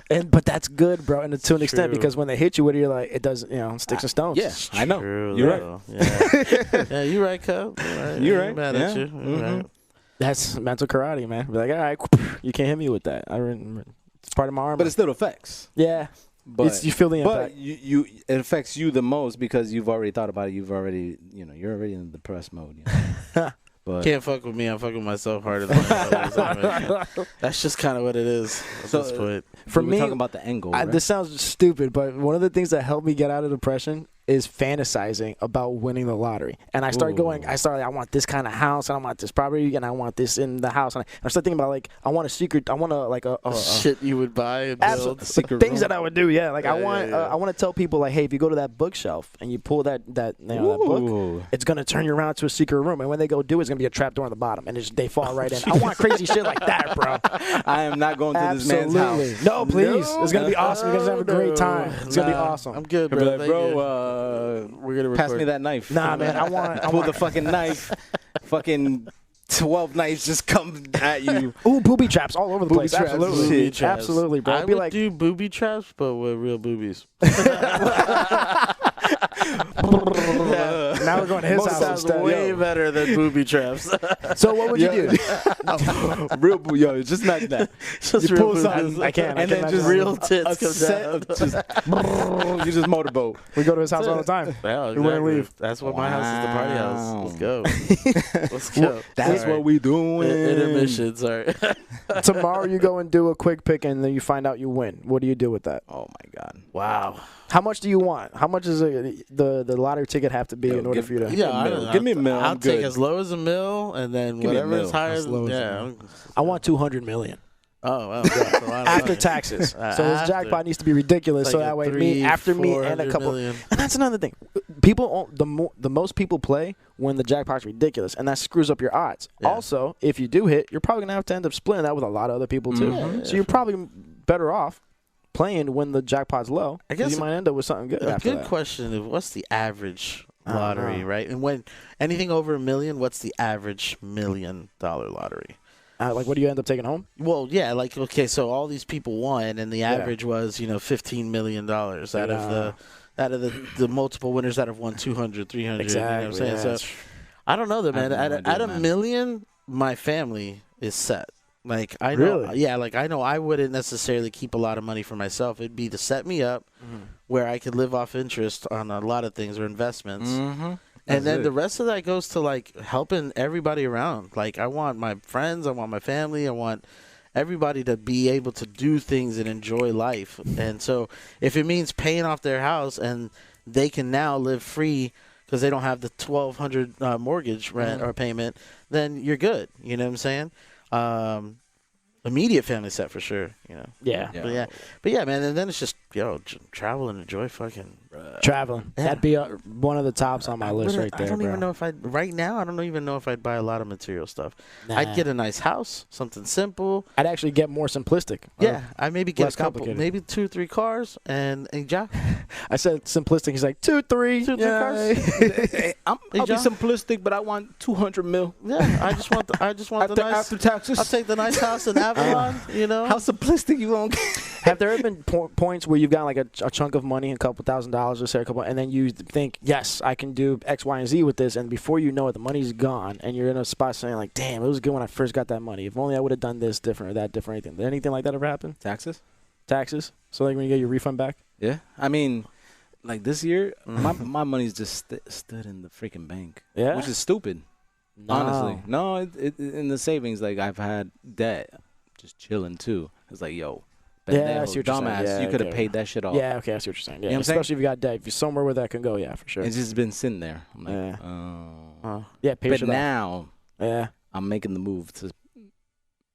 But that's good, bro, and to an extent, True. because when they hit you with it, you're like, it does, sticks and stones. Yeah, I know. True, You're right. though. Yeah. Yeah, you're right, Cub. You're I right. ain't mad Yeah. at you. Mhm. You're right. That's mental karate, man. Be like, all right, you can't hit me with that. It's part of my armor. But it still affects. Yeah. But You feel the impact. But you it affects you the most because you've already thought about it. You've already you're already in the depressed mode. But Can't fuck with me. I'm fucking myself harder than myself. That's just kind of what it is at this point. For we were me, talking about the angle. Right? This sounds stupid, but one of the things that helped me get out of depression is fantasizing about winning the lottery. And I started I want this kind of house, and I want this property, and I want this in the house. And I started thinking about, like, I want a Shit you would buy and build. absolutely secret things room. that I would do. Yeah, like Yeah, I want to tell people, like, hey, if you go to that bookshelf and you pull that that book, Ooh. it's gonna turn you around to a secret room, and when they go do it, it's gonna be a trap door on the bottom, and they fall right in. I want crazy shit like that, bro. I am not going to this man's house. No, please. No, It's gonna be awesome. You're gonna have a great time. It's gonna be Nah, awesome. I'm good, I'd be bro. like, Thank you. bro, We're gonna pass record. me that knife. Nah, man. I Pull want the fucking knife. Fucking 12 knives just come at you. Ooh, booby traps all over the Booby place. traps. Absolutely, Booby traps. absolutely, bro. I It'd be would like, do booby traps, but with real boobies. now we're going to his house Sounds instead. way Yo. better than booby traps. So what would you do? Real just imagine that. Just You real pull boobies. something, I can't. and then just real a tits come set down. of just you just motorboat. We go to his house all the time. Yeah, We wouldn't exactly. leave. That's what my house is, the party house. Let's go. Let's go. That's Sorry. what we doing. Intermission, sorry. Tomorrow you go and do a quick pick, and then you find out you win. What do you do with that? Oh my god. Wow. How much do you want? How much does the lottery ticket have to be Yo, in order give- for you to? Yeah, I don't know. Give me a mil, I'll I'm take good. as low as a mil, and then Give me a whatever is mil. higher. As low as a Yeah. I want 200 million Oh wow. That's a lot of after money. taxes. So this After. jackpot needs to be ridiculous. It's So like that a way, three, me and a 400 couple. million. And that's another thing. People, the most people play when the jackpot's ridiculous, and that screws up your odds. Yeah. Also, if you do hit, you're probably gonna have to end up splitting that with a lot of other people too. Mhm. So you're probably better off playing when the jackpot's low. I 'Cause guess you might end up with something good A after good that. question is what's the average I don't lottery, know. right? And when anything over $1 million, what's the average $1 million lottery? Like, what do you end up taking home? Well, yeah, like okay, so all these people won, and the average was $15 million out of the multiple winners that have won 200, 300. Exactly. You know what I'm saying? Yeah, So I don't know though, man. I have no At idea, $1 man. million, my family is set. Like I know, Really? yeah. Like I know, I wouldn't necessarily keep a lot of money for myself. It'd be to set me up where I could live off interest on a lot of things or investments. Mm-hmm. And then the rest of that goes to like helping everybody around. Like I want my friends, I want my family, I want everybody to be able to do things and enjoy life. And so if it means paying off their house and they can now live free because they don't have the $1,200 mortgage rent or payment, then you're good. You know what I'm saying? Immediate family set for sure. You know. Yeah. But yeah, man. And then it's just travel and enjoy fucking. Traveling. Yeah. That'd be one of the tops on my list right there, I don't bro. even know if right now. I don't even know if I'd buy a lot of material stuff. Nah. I'd get a nice house, something simple. I'd actually get more simplistic. Yeah, I maybe get less a couple, complicated. maybe 2, 3 cars, and yeah. I said simplistic. He's like 2, 3. 2, 3 cars. I'll be John? simplistic, but I want 200 mil. Yeah, I just want the nice. After taxes. I'll take the nice house in Avalon. You know, How simplistic you gonna get? Have there ever been points where you've got like a chunk of money, a couple $1,000s, or say a couple, and then you think, yes, I can do X, Y, and Z with this, and before you know it, the money's gone, and you're in a spot saying like, damn, it was good when I first got that money. If only I would have done this different or that different. Anything like that ever happen? Taxes. So like when you get your refund back? Yeah, I mean, like this year, my money's just stood in the freaking bank. Yeah, which is stupid. No. Honestly, no. In the savings, like I've had debt, just chilling too. It's like, yo, yeah, I see what you're saying. dumbass, Yeah, you could have okay. paid that shit off. Yeah, okay, I see what you're saying. Yeah, You know what I'm saying? especially if you got debt. If you're somewhere where that can go, yeah, for sure. It's just been sitting there. I'm like, Yeah. Yeah, pay but shit off. now Yeah, I'm making the move to.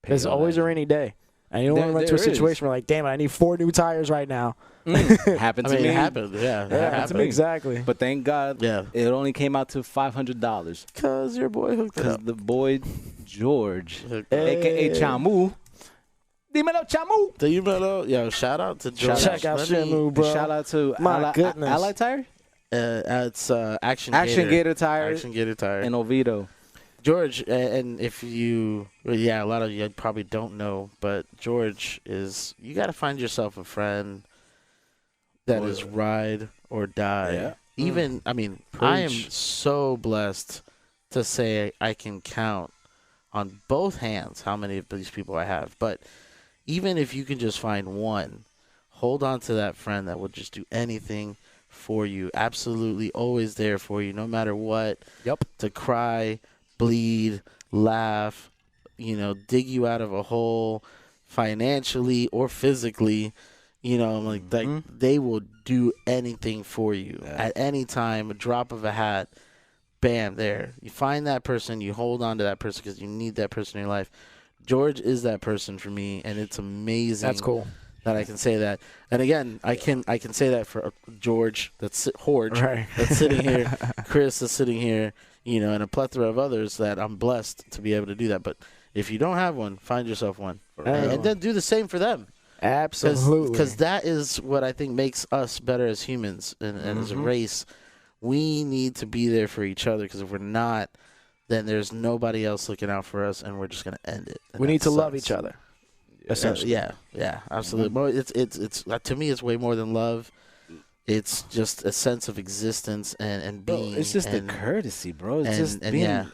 there's always a rainy day. And you don't want to run into a There is. situation where like, damn it, I need 4 new tires right now. Happened I to mean, me. it happened. Yeah, it happened to me. Exactly. But thank God, Yeah. it only came out to $500 Because your boy hooked it because up. the boy George, Hooked up. aka Chamu, dímelo Chamu. Do you know? Yo, shout out to George. Check out Let me- Shamu, bro. Shout out to My goodness. Ally Tire, It's Action Gator Tires Action Gator Tire. in Oviedo. George, and if you, well, yeah, a lot of you probably don't know, but George is, you got to find yourself a friend that is ride or die. Yeah. Even, I mean, I am Preach. so blessed to say I can count on both hands how many of these people I have. But even if you can just find one, hold on to that friend that will just do anything for you. Absolutely always there for you, no matter what. Yep. To cry, bleed, laugh, dig you out of a hole financially or physically. Like they will do anything for you at any time, a drop of a hat. Bam, there. You find that person, you hold on to that person because you need that person in your life. George is that person for me, and it's amazing. That's cool. That I can say that. And again, I can say that for George, that's Horge, Right. that's sitting here, Chris is sitting here, and a plethora of others that I'm blessed to be able to do that. But if you don't have one, find yourself one. And then do the same for them. Absolutely. Because that is what I think makes us better as humans and as a race. We need to be there for each other, because if we're not, then there's nobody else looking out for us, and we're just going to end it. And we that need to love sucks. each other. Essentially. Yeah, absolutely. More, it's to me, it's way more than love. It's just a sense of existence and being. Bro, it's just and, a courtesy, bro. It's just and being yeah.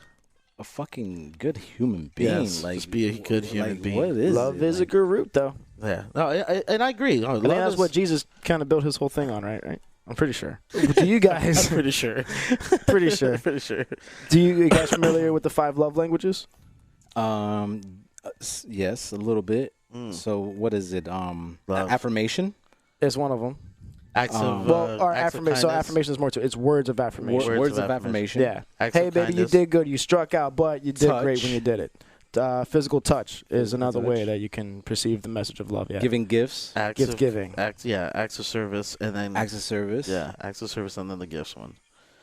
a fucking good human being. Yes, like, just be a good human being. What is Love it? is a good root, though. Yeah, no, and I agree. Oh, I think that's what Jesus kind of built his whole thing on, right? I'm pretty sure. Do you guys? I'm pretty sure. Pretty sure. Pretty sure. Do you guys familiar with the 5 love languages? Yes, a little bit. So what is it? Affirmation. It's one of them. Acts of affirmation. So kindness. affirmation is more to it's words of affirmation. Words of affirmation. Yeah. Acts Hey, of baby, you kindness. did good. You struck out, but you did great Touch. when you did it. Physical touch is another touch. way that you can perceive the message of love. Yeah. Giving gifts. Acts Gift of, giving. Acts of service, and then Acts of service. Yeah, acts of service, and then the gifts one.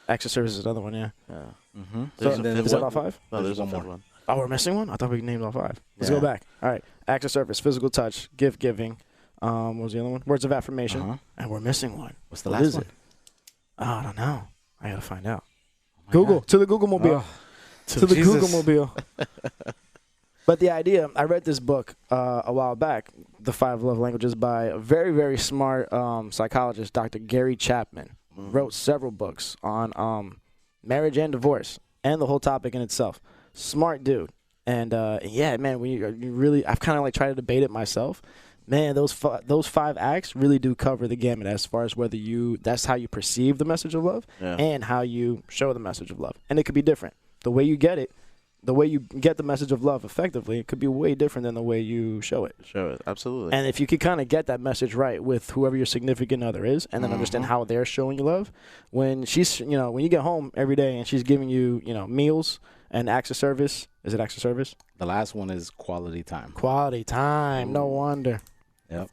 Acts of service is another one. Yeah. Yeah. Mm-hmm. There's So, a fifth is that one? all 5? No, There's there's one a fifth more. one. Oh, we're missing one. I thought we named all 5. Let's Yeah. go back. All right. Acts of service, physical touch, gift giving. What was the other one? Words of affirmation. Uh-huh. And we're missing one. What's the What last is one? it? Oh, I don't know. I gotta find out. my Google God. to the Google mobile. Oh, to the Jesus. Google mobile. But the idea, I read this book a while back, The 5 Love Languages, by a very, very smart psychologist, Dr. Gary Chapman. Wrote several books on marriage and divorce and the whole topic in itself. Smart dude. And yeah, man, when you really, I've kind of like tried to debate it myself. Man, those 5 acts really do cover the gamut as far as whether that's how you perceive the message of love and how you show the message of love. And it could be different. The way you get it, the way you get the message of love effectively, it could be way different than the way you show it. Show it, absolutely. And if you could kind of get that message right with whoever your significant other is, and then understand how they're showing you love, when she's, when you get home every day and she's giving you, meals and acts of service, is it acts of service? The last one is quality time. Quality time. No wonder. Yep.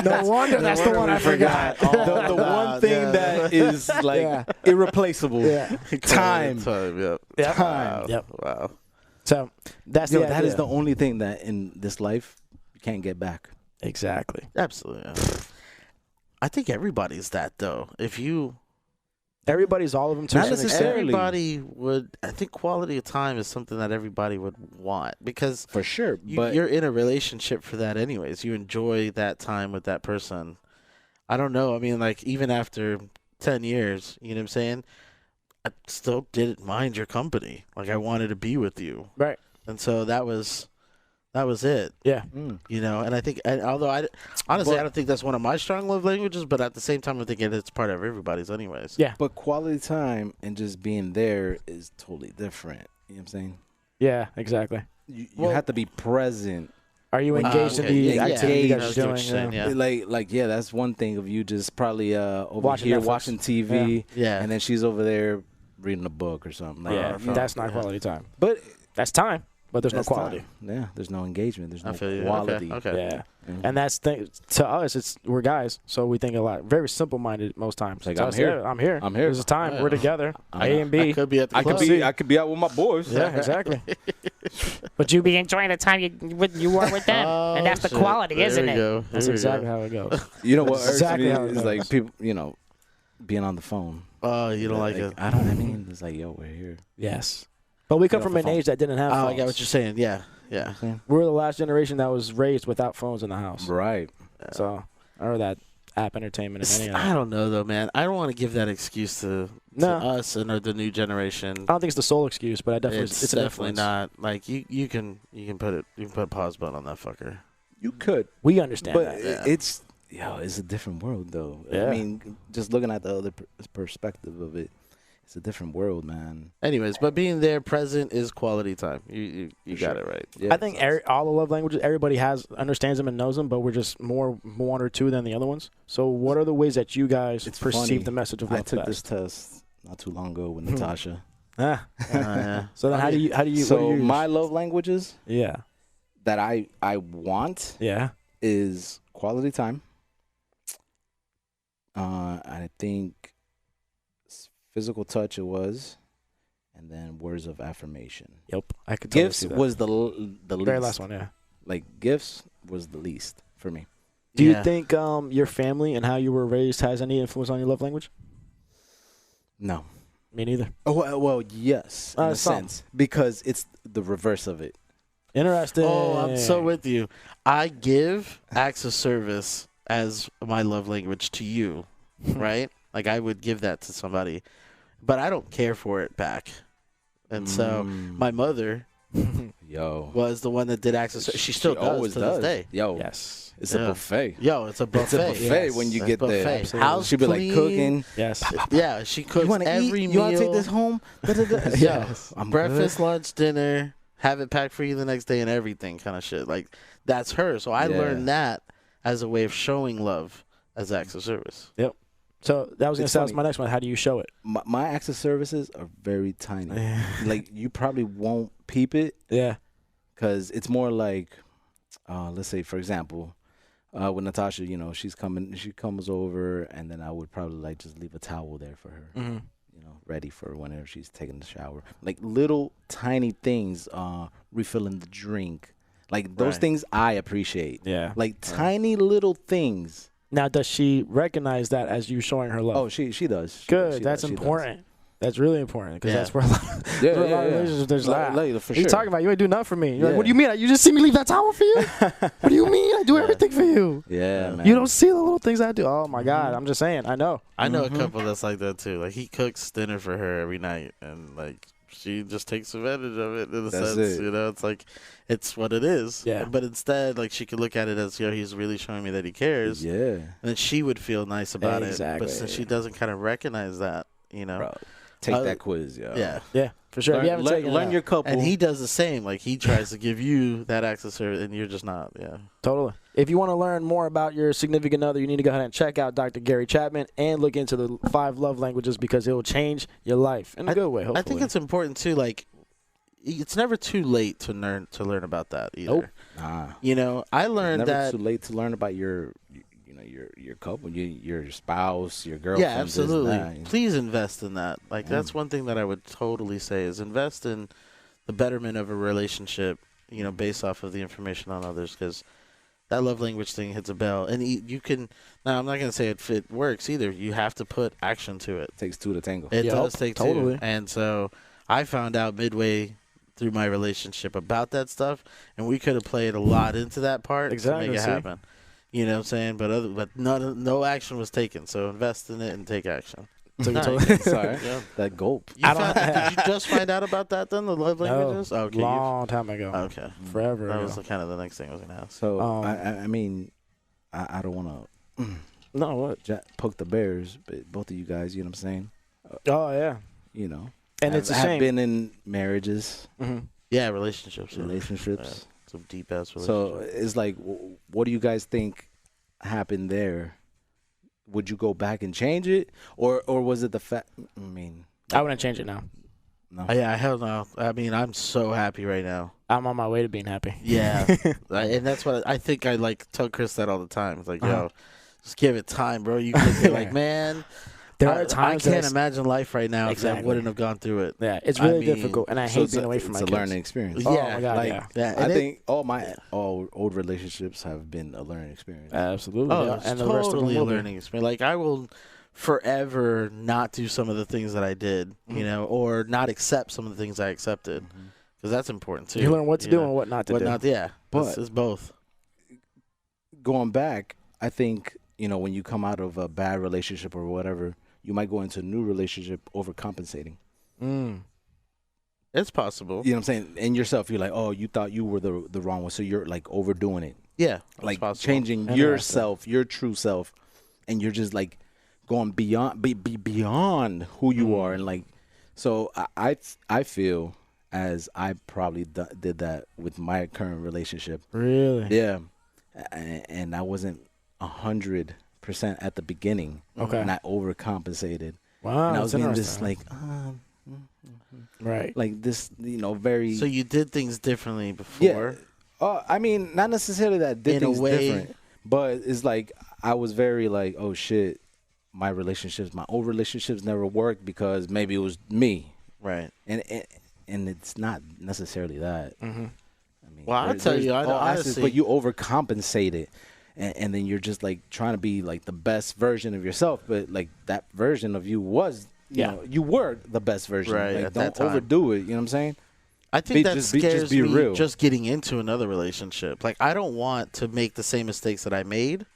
No wonder that's the one I forgot. The one thing that is like irreplaceable. Yeah. Time. Yep. Yeah. Wow. Yep. Wow. So that's the That idea. is the only thing that in this life you can't get back. Exactly. Absolutely. Yeah. I think everybody's that though. Everybody's all of them to Not an extent. necessarily. Everybody would. I think quality of time is something that everybody would want because For sure. But you're in a relationship for that anyways. You enjoy that time with that person, I don't know. I mean, like even after 10 years, you know what I'm saying? I still didn't mind your company. Like I wanted to be with you. Right. And so that was it. Yeah. You know, and I think, and although honestly, I don't think that's one of my strong love languages, but at the same time, I think it's part of everybody's anyways. Yeah. But quality time and just being there is totally different. You know what I'm saying? Yeah, exactly. You have to be present. Are you engaged in the activity you guys are doing? Yeah. Like that's one thing of you just probably over Watching here Netflix. watching TV, Yeah. and then she's over there reading a book or something. Like Yeah, that. that's not quality time. But That's time, but there's no that's quality. time. Yeah, there's no engagement. There's I no feel you. quality. Okay. Yeah. Mhm. And that's to us, we're guys, so we think a lot. Very simple-minded most times. Like, To I'm us, here. yeah, I'm here. I'm here. This is time. Yeah. We're together. I A and B. I could be at the I club. could be out with my boys. Yeah, exactly. But you be enjoying the time you were with them, Oh, and that's the shit. quality, There isn't we it? go. That's There we exactly go. how it goes. You know what That's irks exactly me how it is goes. like people, being on the phone. Oh, you don't like it. I don't. I mean, it's like, yo, we're here. Yes. But we come Get off from the an phone. age that didn't have Oh, phones. I get what you're saying. Yeah. Yeah. We're the last generation that was raised without phones in the house. Right. So, or that app entertainment and any of I that. don't know though, man. I don't want to give that excuse to No. us and the new generation. I don't think it's the sole excuse, but I definitely It's an definitely influence. not. Like you can put a pause button on that fucker. You could, We understand but that. Yeah. it's a different world though. Yeah. I mean, just looking at the other perspective of it, it's a different world, man. Anyways, but being there present is quality time. You got Sure. it right. Yeah, I think all the love languages, everybody understands them and knows them, but we're just more one or two than the other ones. So, what are the ways that you guys It's perceive funny. the message of I love took best? this test not too long ago with Natasha. Ah. Yeah. So then, how do you? So what do you my love languages yeah, that I want yeah, is quality time. I think physical touch it was, and then words of affirmation. yep. I could totally Gifts see that. was the least. very last one. Yeah. Like gifts was the least for me. Do you Yeah. think your family and how you were raised has any influence on your love language? No. Me neither. Oh well, yes, in a some. sense, because it's the reverse of it. Interesting. Oh, I'm so with you. I give acts of service as my love language to you, right? Like I would give that to somebody, but I don't care for it back. And so my mother Yo, was the one that did acts of service. She still does always to does. this day. Yo, Yes. it's Yeah. a buffet. Yo, it's a buffet. It's a buffet Yes. when you It's get buffet. there. Absolutely. House She'd be like clean. cooking. Yes. Yeah, she cooks You want to every eat? meal. You want to take this home? Yeah, Yes. I'm breakfast, good. lunch, dinner, have it packed for you the next day, and everything kind of shit. Like that's her. So I Yeah. learned that as a way of showing love as acts of service. So that was gonna It's say that was funny. my next one. How do you show it? My acts of services are very tiny. Like you probably won't peep it Yeah. because it's more like, let's say for example, with Natasha, she comes over, and then I would probably like just leave a towel there for her, Mm-hmm. ready for whenever she's taking the shower. Like little tiny things, refilling the drink, like those Right. things I appreciate. Yeah. Like tiny little things. Now, does she recognize that as you showing her love? Oh, she does. She good. does, she That's does, she does. important. That's really important because Yeah. that's where a lot, Yeah, where a lot of yeah. relationships there's that. For What sure. are you talking about? You ain't do nothing for me. You're like, Yeah. what do you mean? You just see me leave that towel for you? What do you mean? I do everything for you. Yeah, man. You don't see the little things I do. Oh my God! I'm just saying. I know. I know a couple that's like that too. Like he cooks dinner for her every night, and like she just takes advantage of it in a That's sense. it. It's like it's what it is. Yeah. But instead, like she could look at it as he's really showing me that he cares, Yeah. and then she would feel nice about it. Exactly. But since she doesn't kind of recognize that, Bro, take that quiz, yo. yeah. Yeah, for sure. If you haven't taken it Learn out. your couple. And he does the same. Like he tries to give you that access service, and you're just not. Yeah. Totally. If you want to learn more about your significant other, you need to go ahead and check out Dr. Gary Chapman and look into the 5 love languages because it will change your life in a good way. Hopefully. I think it's important too. Like it's never too late to learn about that either. Nope. Nah. I learned Never that. too late to learn about your couple, your spouse, your girlfriend. Yeah, this, absolutely. that. Please invest in that. Like Yeah. that's one thing that I would totally say is invest in the betterment of a relationship. Based off of the information on others, because that love language thing hits a bell. And you can. Now I'm not gonna say it works either. You have to put action to it. Takes 2 to tango. It Yep, does take totally. two. And so I found out midway through my relationship about that stuff, and we could have played a lot into that part Exactly, to make it see? happen. You know what I'm saying? But no action was taken. So invest in it and take action. So you Nice. told- Sorry, Yeah. that gulp. You I don't- did you just find out about that then, the love No, languages? Okay. long time ago. Okay. Forever That ago. was kind of the next thing I was going to ask. So Um, I mean, I don't want to No, what? poke the bears, but both of you guys, you know what I'm saying? Oh, yeah. You know, And it's a I've shame. been in marriages, Mm-hmm. Yeah, relationships. Yeah. relationships. Some deep ass relationships. So it's like, what do you guys think happened there? Would you go back and change it, or was it the fact? I mean, I wouldn't change it now. no. Yeah, hell no. I mean, I'm so happy right now. I'm on my way to being happy. Yeah. And that's what I think I tell Chris that all the time. It's like, Uh-huh. yo, just give it time, bro. You could be like, man, There I are times can't that imagine life right now if I Exactly. wouldn't have gone through it. yeah, it's I really mean, difficult, and I So hate it's being away from my it's a kids. learning experience. Oh Yeah, my god, like, yeah, Yeah, I and think all old relationships have been a learning experience. absolutely. Oh, yeah. it's And the rest of them totally a will be. learning experience. Like, I will forever not do some of the things that I did, you know, or not accept some of the things I accepted, because that's important too. You learn what to do know? and what not to What do. not? Yeah, But- it's both. Going back, I think, when you come out of a bad relationship or whatever, you might go into a new relationship overcompensating. Mm. It's possible. You know what I'm saying? And yourself, you're like, oh, you thought you were the wrong one, so you're like overdoing it, Yeah, it's like possible. changing Interesting. yourself, your true self, and you're just like going beyond, beyond who you are, and like, so I feel as I probably did that with my current relationship. Really? Yeah, and I wasn't 100% at the beginning. Okay. And I overcompensated. Wow. And I that's was being this interesting. like right. like this, very. So you did things differently before. I mean, not necessarily that did In a things way- different, but it's like I was very like, oh shit, my old relationships never worked because maybe it was me, Right. and it's not necessarily that. Mm-hmm. I mean, Well, I'll tell there's you, all aspects, honestly- but you overcompensate it, and then you're just like trying to be like the best version of yourself, but like that version of you was, you were the best version. Right, Like, at don't that time. overdo it. You know what I'm saying? I think that just scares be me real. just getting into another relationship. Like, I don't want to make the same mistakes that I made,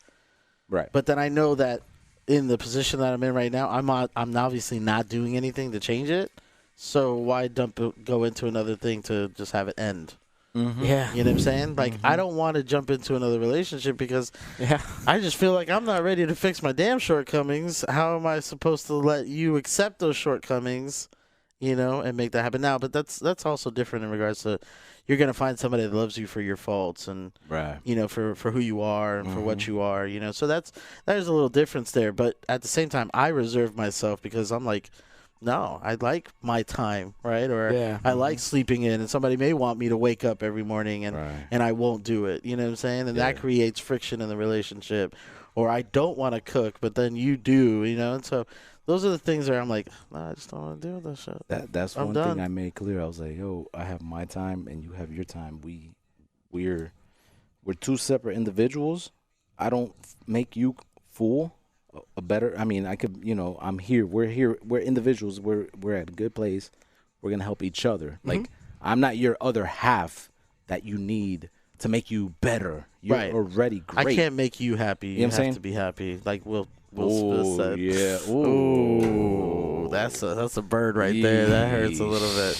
Right. but then I know that in the position that I'm in right now, I'm obviously not doing anything to change it. So why go into another thing to just have it end? Yeah. You know what I'm saying? Like, I don't want to jump into another relationship because Yeah. I just feel like I'm not ready to fix my damn shortcomings. How am I supposed to let you accept those shortcomings, and make that happen now? But that's also different in regards to you're going to find somebody that loves you for your faults and, Right. for who you are and for what you are, So there's a little difference there. But at the same time, I reserve myself because I'm like, no, I like my time, right? Or Yeah. I like sleeping in, and somebody may want me to wake up every morning, and Right. and I won't do it. You know what I'm saying? And that Yeah. creates friction in the relationship. Or I don't want to cook, but then you do, And so those are the things where I'm like, nah, I just don't want to deal with that shit. That's I'm one done. thing I made clear. I was like, yo, I have my time and you have your time. We're two separate individuals. I don't make you fool a better. I mean, I could, I'm here. We're here. We're individuals. We're at a good place. We're gonna help each other. Like, I'm not your other half that you need to make you better. You're Right. already great. I can't make you happy. You know what I'm have saying? to be happy. Like Will Smith Oh said. yeah. Ooh, that's a bird right there. That hurts a little bit.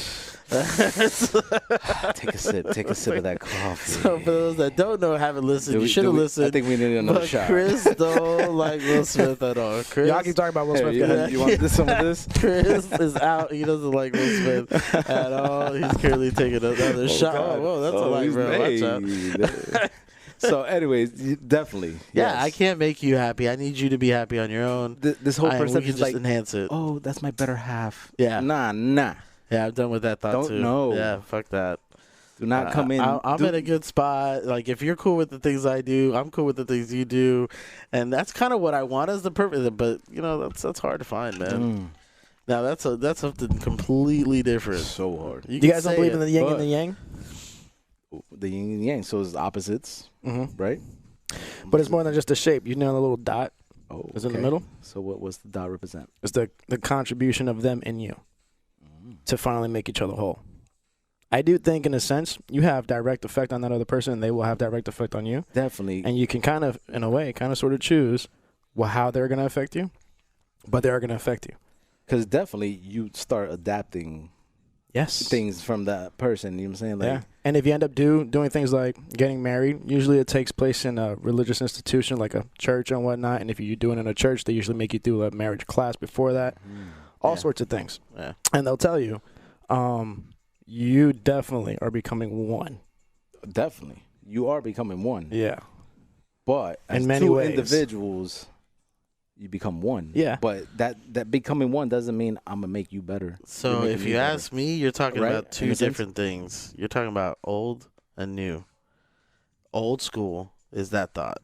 Take a sip. Take a sip of that coffee. So for those that don't know, haven't listened, Do you we- should do have we- listened. I think we need another but shot. Chris don't like Will Smith at all. Chris, Y'all keep talking about Will Smith. Hey, Go ahead. you want some of this? Chris is out. He doesn't like Will Smith at all. He's currently taking another shot. God. Oh, whoa, that's a light, he's bro. Watch out. made. So, anyways, definitely. Yeah, yes. I can't make you happy. I need you to be happy on your own. This whole We perception can is just like, enhance it. oh, that's my better half. Yeah. Nah. Yeah, I'm done with that thought Don't too. know. Yeah, fuck that. Do not come in. I'm in a good spot. Like, if you're cool with the things I do, I'm cool with the things you do, and that's kind of what I want as the purpose. But that's hard to find, man. Now that's something completely different. So hard. You can guys don't say believe it, in the yin but- and the yang? The yin and yang. So it's opposites, Mm-hmm. right? But it's more than just a shape. You know, the little dot Oh, is in the okay. middle. So what was the dot represent? It's the contribution of them in you to finally make each other whole. I do think, in a sense, you have direct effect on that other person, and they will have direct effect on you. Definitely. And you can kind of, in a way, kind of sort of choose how they're going to affect you, but they are going to affect you. Because definitely you start adapting things from that person. You know what I'm saying? Like, yeah. And if you end up doing things like getting married, usually it takes place in a religious institution like a church and whatnot. And if you do it in a church, they usually make you do a marriage class before that. All sorts of things. Yeah. And they'll tell you, you definitely are becoming one. Definitely. You are becoming one. Yeah. But as in many two ways. individuals, you become one. Yeah. But that becoming one doesn't mean I'm going to make you better. So if you ask me, you're talking Right? about two different things. You're talking about old and new. Old school is that thought.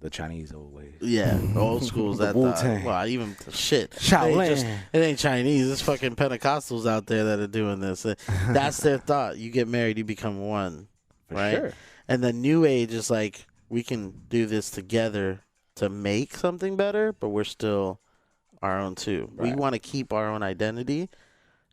The Chinese old ways. Yeah, old school is that thought. Wu-Tang. Well, even shit. Shaolin. It ain't Chinese. It's fucking Pentecostals out there that are doing this. That's their thought. You get married, you become one, For right? sure. And the new age is like, we can do this together to make something better, but we're still our own too. Right. We want to keep our own identity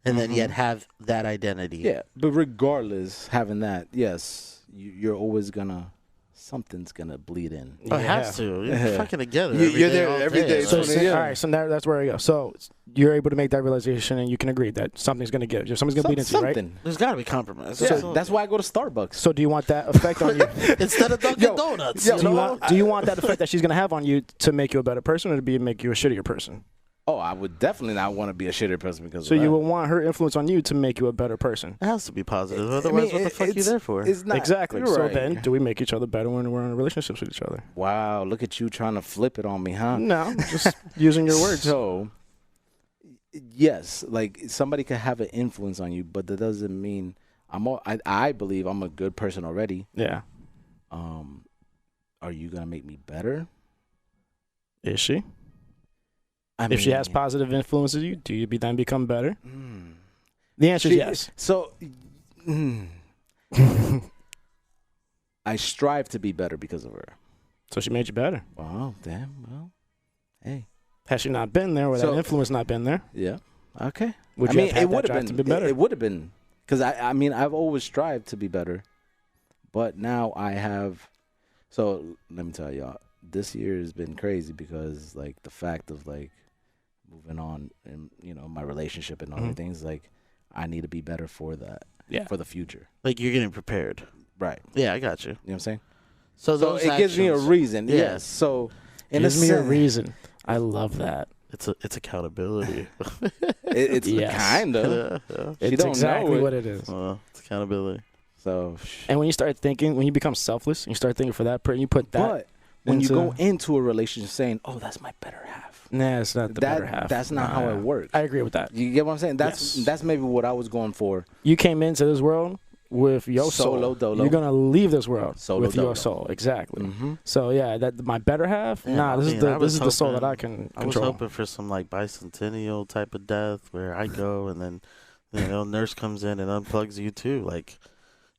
and then yet have that identity. Yeah, but regardless, having that, yes, you're always gonna, something's gonna bleed in. Oh, it has to. You're fucking together. You're there all every day. So, Yeah. all right, so that's where I go. So you're able to make that realization, and you can agree that something's going to give. Something's going to bleed into you, right? Something. There's got to be compromise. Yeah, So- that's why I go to Starbucks. So do you want that effect on you? instead of Dunkin' Donuts. yo, you know? Do you want that effect that she's going to have on you to make you a better person, or to make you a shittier person? Oh, I would definitely not want to be a shitter person because So of that. you will want her influence on you to make you a better person. It has to be positive. Otherwise, what the fuck are you there for? It's not Exactly. you're So right. then, do we make each other better when we're in relationships with each other? Wow, look at you trying to flip it on me, huh? No, just using your words. So, yes, like somebody could have an influence on you, but that doesn't mean I believe I'm a good person already. Yeah. Are you gonna make me better? Is she? I If she mean, has positive influences you, do you then become better? The answer is yes. So, I strive to be better because of her. So she made you better. Wow, damn. Well, hey, Had she not been there, or So- that influence not been there, yeah, okay. would I you mean, have had it that would drive have to been be better? It would have been because I mean, I've always strived to be better, but now I have. So let me tell y'all, this year has been crazy because like the fact of like moving on and my relationship and all Mhm. things, like I need to be better for that, Yeah. for the future. Like, you're getting prepared. Right. Yeah, I got you. You know what I'm saying? So So those it gives me a actions- reason. Yeah. Yes. So in Gives me a sense, reason. I love that. It's accountability. It's Yes. kind of. Yeah. She It's don't exactly know it. what it is. It's accountability. So, And when you start thinking, when you become selfless, and you start thinking for that person, you put that. but when you into- go into a relationship saying, "Oh, that's my better half," Nah, it's not the better half. that's not how it works. I agree with that. You get what I'm saying? Yes. That's maybe what I was going for. You came into this world with your soul. Solo dolo. You're gonna leave this world Solo with dolo. your soul. Exactly. Mm-hmm. So yeah, that my better half. Yeah, nah, I this mean, is I the was this is the soul that hoping- I can I was control. hoping for some like bicentennial type of death where I go and then nurse comes in and unplugs you too. Like,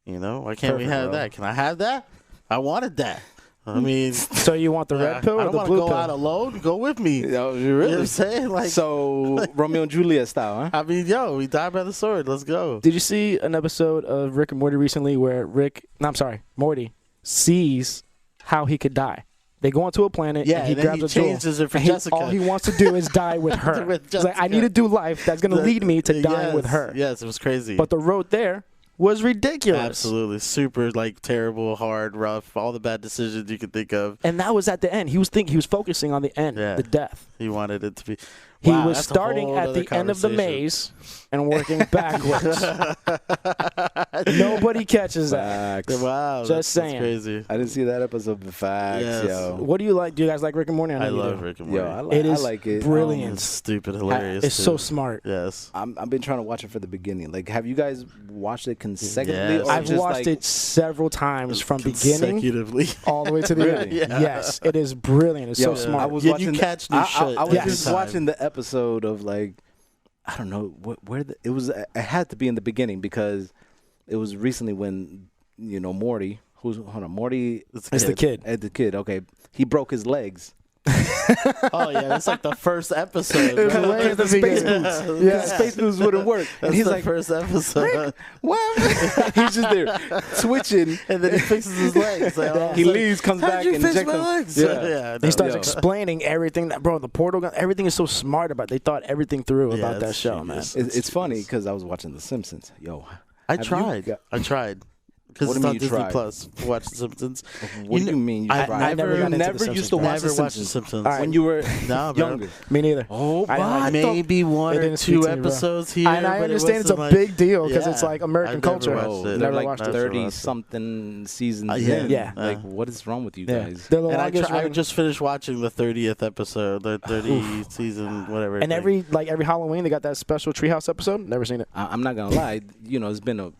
why can't we Perfect, have bro. that? Can I have that? I wanted that. I mean, So you want the red pill I or don't the want blue to go pill? out alone. Go with me. You know You what really? I'm saying? Like, So Romeo and Juliet style, huh? I mean, we die by the sword. Let's go. Did you see an episode of Rick and Morty recently where Morty sees how he could die? They go onto a planet Yeah, and he and then grabs he a jewel. changes it for and Jessica. All he wants to do is die with her. With He's like, I Jessica. need to do life that's going to lead me to dying Yes, with her. Yes, it was crazy. But the road there was ridiculous. Absolutely. Super, like, terrible, hard, rough, all the bad decisions you could think of. And that was at the end. He was focusing on the end, Yeah. the death. He wanted it to be. He Wow, was that's a starting whole at other the end of the conversation. maze and working backwards. Nobody catches that. Facts. Wow. Just that's saying. crazy. I didn't see that episode, but facts, Yes. yo. What do you like? Do you guys like Rick and Morty? I know you love do. Rick and Morty. Yo, It I is like it. brilliant. It's stupid, hilarious. It's too. so smart. Yes. I've been trying to watch it from the beginning. Like, have you guys watched it consecutively? Yes. Or I've just watched like, it several times from beginning Consecutively. all the way to the end. Really? Yeah. Yes, it is brilliant. It's Yo, so smart. I was You watching catch new shit I was every just time. watching the episode of like, I don't know it was. It had to be in the beginning because it was recently when Morty, Morty It's It's the kid. the kid. Okay, he broke his legs Oh yeah, that's like the first episode. It was bro. way at the Space beginning. boots. Yeah. Space boots wouldn't work. That's And he's the like, first episode. what? He's just there twitching. And then he fixes his legs. Like, all of a He sudden, leaves, comes How'd back, you and fix injects my him. legs? Yeah. yeah. He starts Yo. explaining everything that, bro, the portal gun, everything is so smart about it. They thought everything through Yeah, about that it's show, genius. man. It's funny because I was watching The Simpsons. Yo, I Have you tried. got- I tried. Because What it's do you on mean you Disney tried? Plus to watch The Simpsons. what do kn- you mean? You I tried? never got You into The never Simpsons, used to bro. watch The Never watched The Simpsons Simpsons. All right. when you were No, bro. younger. Me neither. Oh, I what? Maybe one It or didn't speak two to me, bro. episodes here. And I but it understand it's a wasn't like- big deal because Yeah. it's like American I've never culture. watched Bro, it. they're Never like watched it. 30 something seasons Yeah. in. Yeah. Like, what is wrong with you Yeah. guys? They're the And longest I running- just finished watching the 30th episode, the 30 season, whatever. and thing. every Halloween they got that special Treehouse episode. Never seen it. I'm not gonna lie. You know, it's been a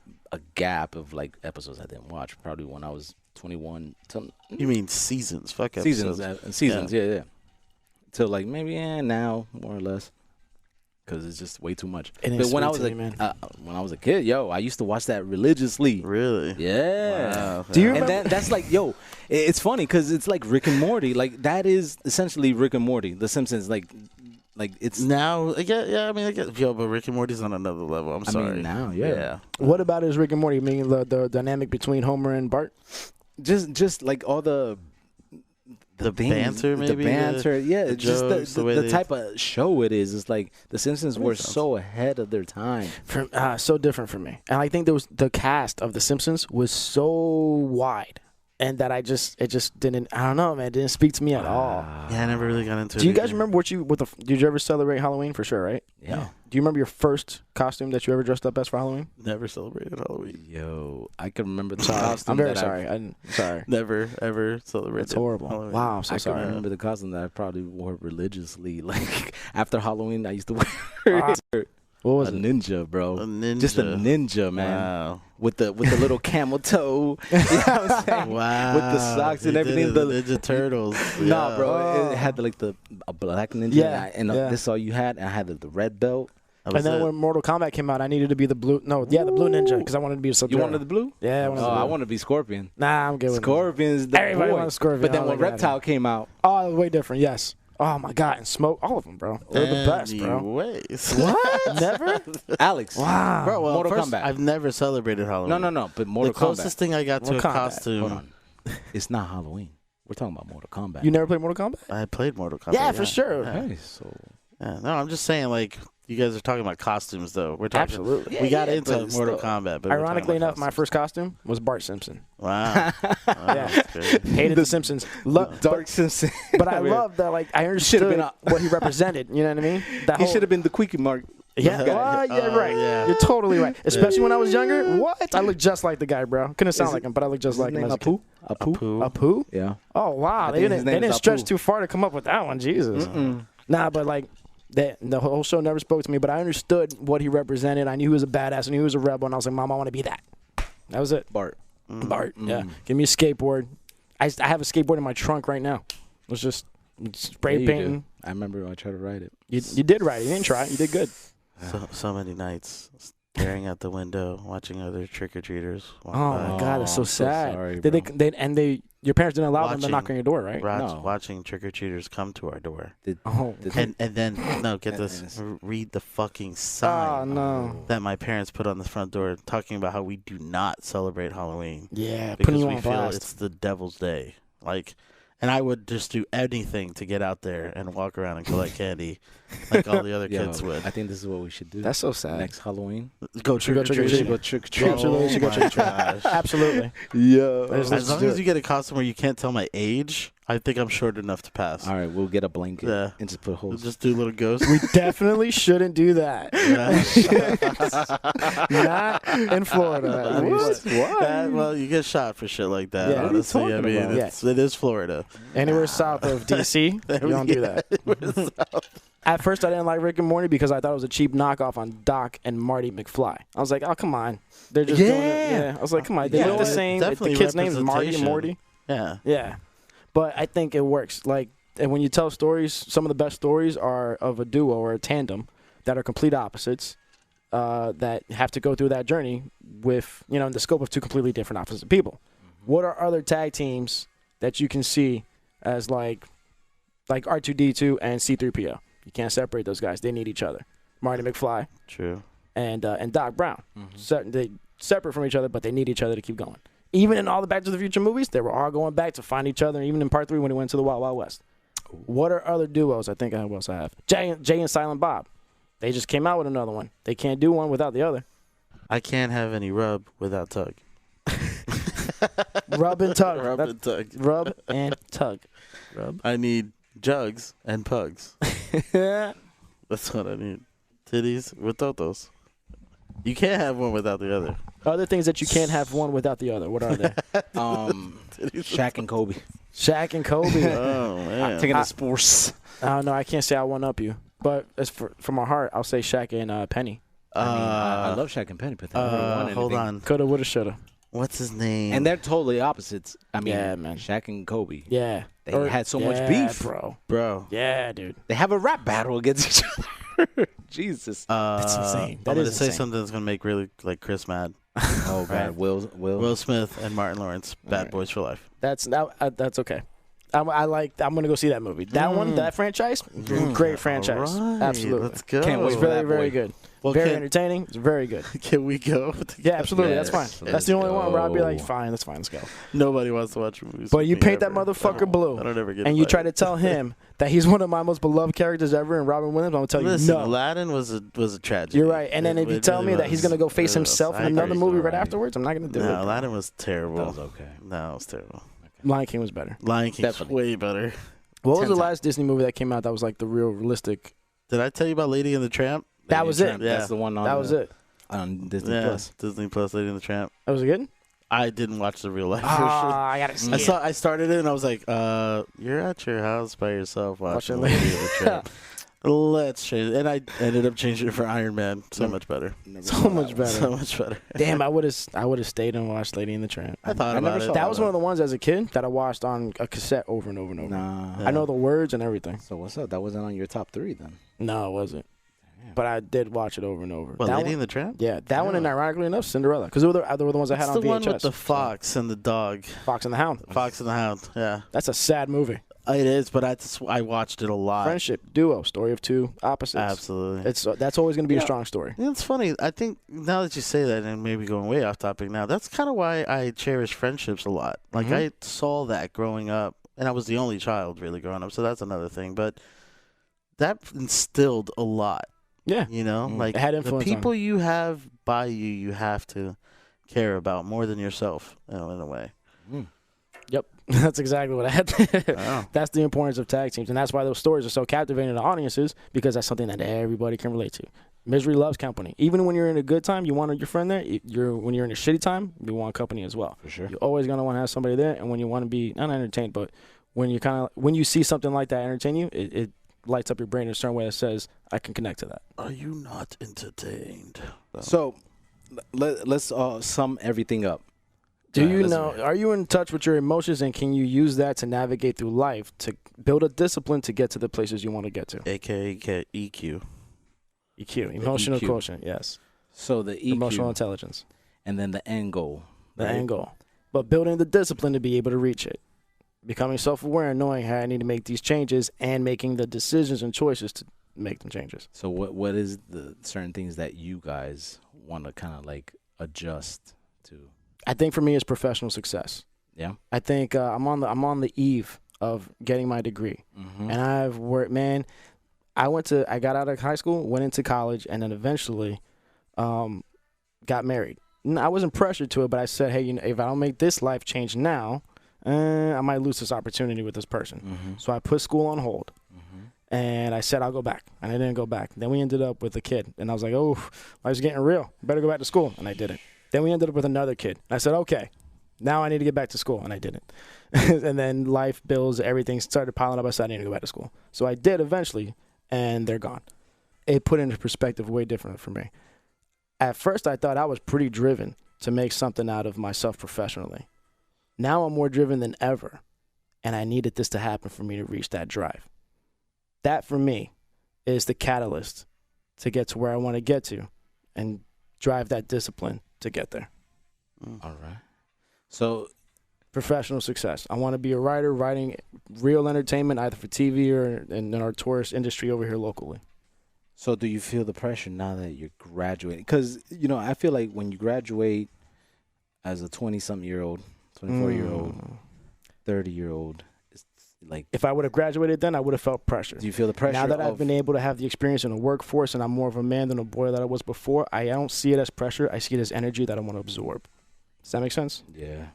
gap of like episodes I didn't watch. Probably when I was 21. You mean seasons? Fuck Seasons, episodes. seasons. Yeah. Till like maybe now, more or less. Because it's just way too much. It But is when I sweet was to me, man. when I was a kid, yo, I used to watch that religiously. Really? Yeah. Wow. Do you And remember? that's like, yo, it's funny because it's like Rick and Morty. Like that is essentially Rick and Morty. The Simpsons, like it's. Now, yeah, I mean, I get, yo, but Rick and Morty's on another level. I'm I sorry. mean, now, yeah. What about his Rick and Morty? Meaning the dynamic between Homer and Bart. Just like all the things, banter, maybe, the banter, yeah, the just jokes, the way the they- type of show it is. It's like the Simpsons were sense. so ahead of their time. So different for me, and I think there was the cast of The Simpsons was so wide, and that it just didn't. I don't know, man. It didn't speak to me at all. Yeah, I never really got into it. Do you guys either. remember did you ever celebrate Halloween for sure? Right? Yeah. Do you remember your first costume that you ever dressed up as for Halloween? Never celebrated Halloween. Yo, I can remember the costume. I'm very that sorry. I'm sorry. Never, ever celebrated. It's horrible. Halloween. Wow, I'm so I can sorry. remember the costume that I probably wore religiously. Like after Halloween, I used to wear What was a it? ninja, bro. A ninja. Just a ninja, man. Wow. With the little camel toe. You know what I'm saying? Wow. With the socks and You did everything. it, the Ninja Turtles. Nah, Yeah. bro. It had like a black ninja. Yeah, And yeah. this is all you had. And I had the red belt. That And was then it. when Mortal Kombat came out, I needed to be the blue. No, yeah, the blue ninja because I wanted to be a sub. You wanted the blue? Yeah, I wanted Oh, the blue. I want to be Scorpion. Nah, I'm good with it. Scorpion's the Everybody boy. wanted Scorpion. But then I when was like, Reptile came out, Oh, way different. Yes. Oh my God, and Smoke, all of them, bro. They're the best, bro. Anyways. What? Never? Alex. Wow. Bro, well, Mortal first, Kombat. I've never celebrated Halloween. No. But The Mortal closest Kombat. thing I got to Mortal a Kombat. costume. Hold on. It's not Halloween. We're talking about Mortal Kombat. You never played Mortal Kombat? I played Mortal Kombat. Yeah, for sure. Yeah. Hey, so Yeah. No, I'm just saying, like, you guys are talking about costumes, though. We're talking. Absolutely. We got Yeah, into but Mortal still. Kombat, but we're talking Ironically about enough, my costumes. first costume was Bart Simpson. Wow. Yeah. That's great. Hated The Simpsons. Dark Simpson. But I love that, like, I understood been a- what he represented. You know what I mean? That He whole- should have been the Quickie Mark. Yeah, guy. yeah, Oh, right. yeah. You're totally right. Especially when I was younger. What? I looked just like the guy, bro. Couldn't sound like him, but I looked just like him. As a kid. Apu? Pooh. Apu? Yeah. Oh wow, I they think his didn't name is stretch Apu. too far to come up with that one. Jesus. Nah, but like the whole show never spoke to me, but I understood what he represented. I knew he was a badass and he was a rebel, and I was like, Mom, I want to be that. That was it. Bart. Bart. Yeah. Give me a skateboard. I have a skateboard in my trunk right now. It's just spray Yeah, you painting. do. I remember I tried to write it. You did right. You didn't try. You did good. So many nights staring out the window, watching other trick or treaters. Oh my God, that's so I'm so sad. sorry, Your parents didn't allow them to Watching. knock on your door, right? No. Watching trick or treaters come to our door, Oh, and then no, get this, read the fucking sign oh no. that my parents put on the front door, talking about how we do not celebrate Halloween Yeah, because putting you we on feel blast. it's the devil's day. Like, and I would just do anything to get out there and walk around and collect candy, like all the other Yo, kids would. I think this is what we should do. That's so sad. next Halloween. Go trick or trick or We treat. should go trick or treat. Absolutely, you should go my trick or treat. gosh. Absolutely. Yeah. Let's As long do as it. you get a costume where you can't tell my age, I think I'm short enough to pass. All right, we'll get a blanket Yeah. and just put holes. Just do little ghosts. We definitely shouldn't do that. Yeah. Not in Florida. At least. Well, you get shot for shit like that. Yeah. What are you honestly, I talking mean, about? it is Florida. Anywhere south of D.C., you don't do that. At first, I didn't like Rick and Morty because I thought it was a cheap knockoff on Doc and Marty McFly. I was like, oh, come on. They're just doing it. Yeah. I was like, come on. They Yeah, look the it's same. The definitely kid's name is Marty and representation. Morty. Yeah. Yeah. But I think it works. Like, and when you tell stories, some of the best stories are of a duo or a tandem that are complete opposites that have to go through that journey with, in the scope of two completely different opposite people. What are other tag teams that you can see as, like, like R2D2 and C3PO. You can't separate those guys. They need each other. Marty McFly True. and Doc Brown. They separate from each other, but they need each other to keep going. Even in all the Back to the Future movies, they were all going back to find each other. Even in Part 3 when he went to the Wild Wild West. What are other duos? I think I else I have. Jay and Silent Bob. They just came out with another one. They can't do one without the other. I can't have any rub without tug. Rub and tug. Rub and tug. Rub and tug. Rub. I need jugs and pugs. That's what I need. Titties with totos. You can't have one without the other. Other things that you can't have one without the other. What are they? Shaq and Kobe. Shaq and Kobe. Oh man. Taking the sports. I don't know. I can't say I one up you, but as for my heart, I'll say Shaq and Penny. I love Shaq and Penny, but they never won anything. Hold on. Coulda, woulda, shoulda. What's his name? And they're totally opposites. I mean, Yeah, man. Shaq and Kobe. Yeah. They had so much beef. Bro. Bro. Yeah, dude. They have a rap battle against each other. Jesus. That's insane. That I'm going is to say insane. something that's going to make really like Chris mad. Oh, God. Will Smith and Martin Lawrence, Bad Boys for Life. That's okay. I'm gonna go see that movie. That one, that franchise, great franchise. All right, Absolutely. Let's go. Can't wait It's for very, that very boy. good. Well, very can- entertaining. It's very good. Can we go? Yeah, absolutely. Yes, That's fine. let's That's the only one where I'll be like, go. fine, that's fine. Let's go. Nobody wants to watch movies. But with you me paint that ever. motherfucker blue, I don't ever get and you invited. try to tell him that he's one of my most beloved characters ever in Robin Williams. I'm gonna tell Listen, you no. Aladdin was a tragedy. You're right. And then if you It tell really me that he's was. gonna go face It was. himself in I another agree. movie right Alright. afterwards, I'm not gonna do No, it. Aladdin was terrible. That was okay. No, it was terrible. Lion King was better. Lion King's Definitely. way better. What was 10 the times. last Disney movie that came out that was like the realistic? Did I tell you about Lady and the Tramp? That was it. Yeah. That's the one on That was it. on Disney Yeah, Plus. Disney Plus, Lady and the Tramp. That was it good. I didn't watch the real life version. I gotta see it. I started it and I was like, you're at your house by yourself watching Watching Lady and the Tramp. Let's change it. And I ended up changing it for Iron Man. So much better. So much better. So much better. Damn, I would have stayed and watched Lady and the Tramp. I thought I about never it. saw That was one of the ones as a kid that I watched on a cassette over and over and over. Nah. I know the words and everything. So what's up? That wasn't on your top 3 then. No, it wasn't. Damn. But I did watch it over and over. What, that Lady one, and the Tramp? yeah, that one, and ironically enough, Cinderella, because they were the ones I had It's on the VHS. one with the fox and the dog. Fox and the Hound. Fox and the Hound. Yeah. That's a sad movie. It is, but I watched it a lot. Friendship, duo, story of two opposites. Absolutely. That's always going to be a Yeah. strong story. Yeah, it's funny. I think now that you say that, and maybe going way off topic now, that's kind of why I cherish friendships a lot. Like I saw that growing up, and I was the only child really growing up, so that's another thing. But that instilled a lot. Yeah. You know, like It had the influence on people you have by you, you have to care about more than yourself, in a way. Yep. That's exactly what I had. Wow. That's the importance of tag teams, and that's why those stories are so captivating to audiences, because that's something that everybody can relate to. Misery loves company. Even when you're in a good time, you want your friend there. When you're in a shitty time, you want company as well. For sure. You're always gonna want to have somebody there, and when you want to be not entertained, but when you see something like that entertain you, it lights up your brain in a certain way that says, I can connect to that. Are you not entertained? So let's sum everything up. Do you let's- know? Are you in touch with your emotions, and can you use that to navigate through life to build a discipline to get to the places you want to get to? AKA EQ. EQ, emotional EQ. quotient, yes. So the EQ Emotional intelligence, and then the end goal. the right? end goal. But building the discipline to be able to reach it. Becoming self-aware and knowing how I need to make these changes and making the decisions and choices to make them changes. So what is the certain things that you guys want to kind of like adjust to? I think for me it's professional success. Yeah. I think I'm on the eve of getting my degree. Mm-hmm. And I've worked, man. I got out of high school, went into college, and then eventually got married. I wasn't pressured to it, but I said, hey, if I don't make this life change now, I might lose this opportunity with this person. Mm-hmm. So I put school on hold, and I said I'll go back, and I didn't go back. Then we ended up with a kid, and I was like, oh, life's getting real. Better go back to school, and I didn't. Then we ended up with another kid. I said, okay, now I need to get back to school, and I didn't. And then life, bills, everything started piling up. I said I need to go back to school. So I did eventually, and they're gone. It put into perspective way different for me. At first, I thought I was pretty driven to make something out of myself professionally. Now I'm more driven than ever, and I needed this to happen for me to reach that drive. That, for me, is the catalyst to get to where I want to get to and drive that discipline to get there. All right. So Professional success. I want to be a writer, writing real entertainment, either for TV or in our tourist industry over here locally. So do you feel the pressure now that you're graduating? Because, you know, I feel like when you graduate as a 20-something-year-old, 24-year-old, 30-year-old, it's like... If I would have graduated then, I would have felt pressure. Do you feel the pressure? Now that I've been able to have the experience in the workforce and I'm more of a man than a boy that I was before, I don't see it as pressure. I see it as energy that I want to absorb. Does that make sense? Yeah.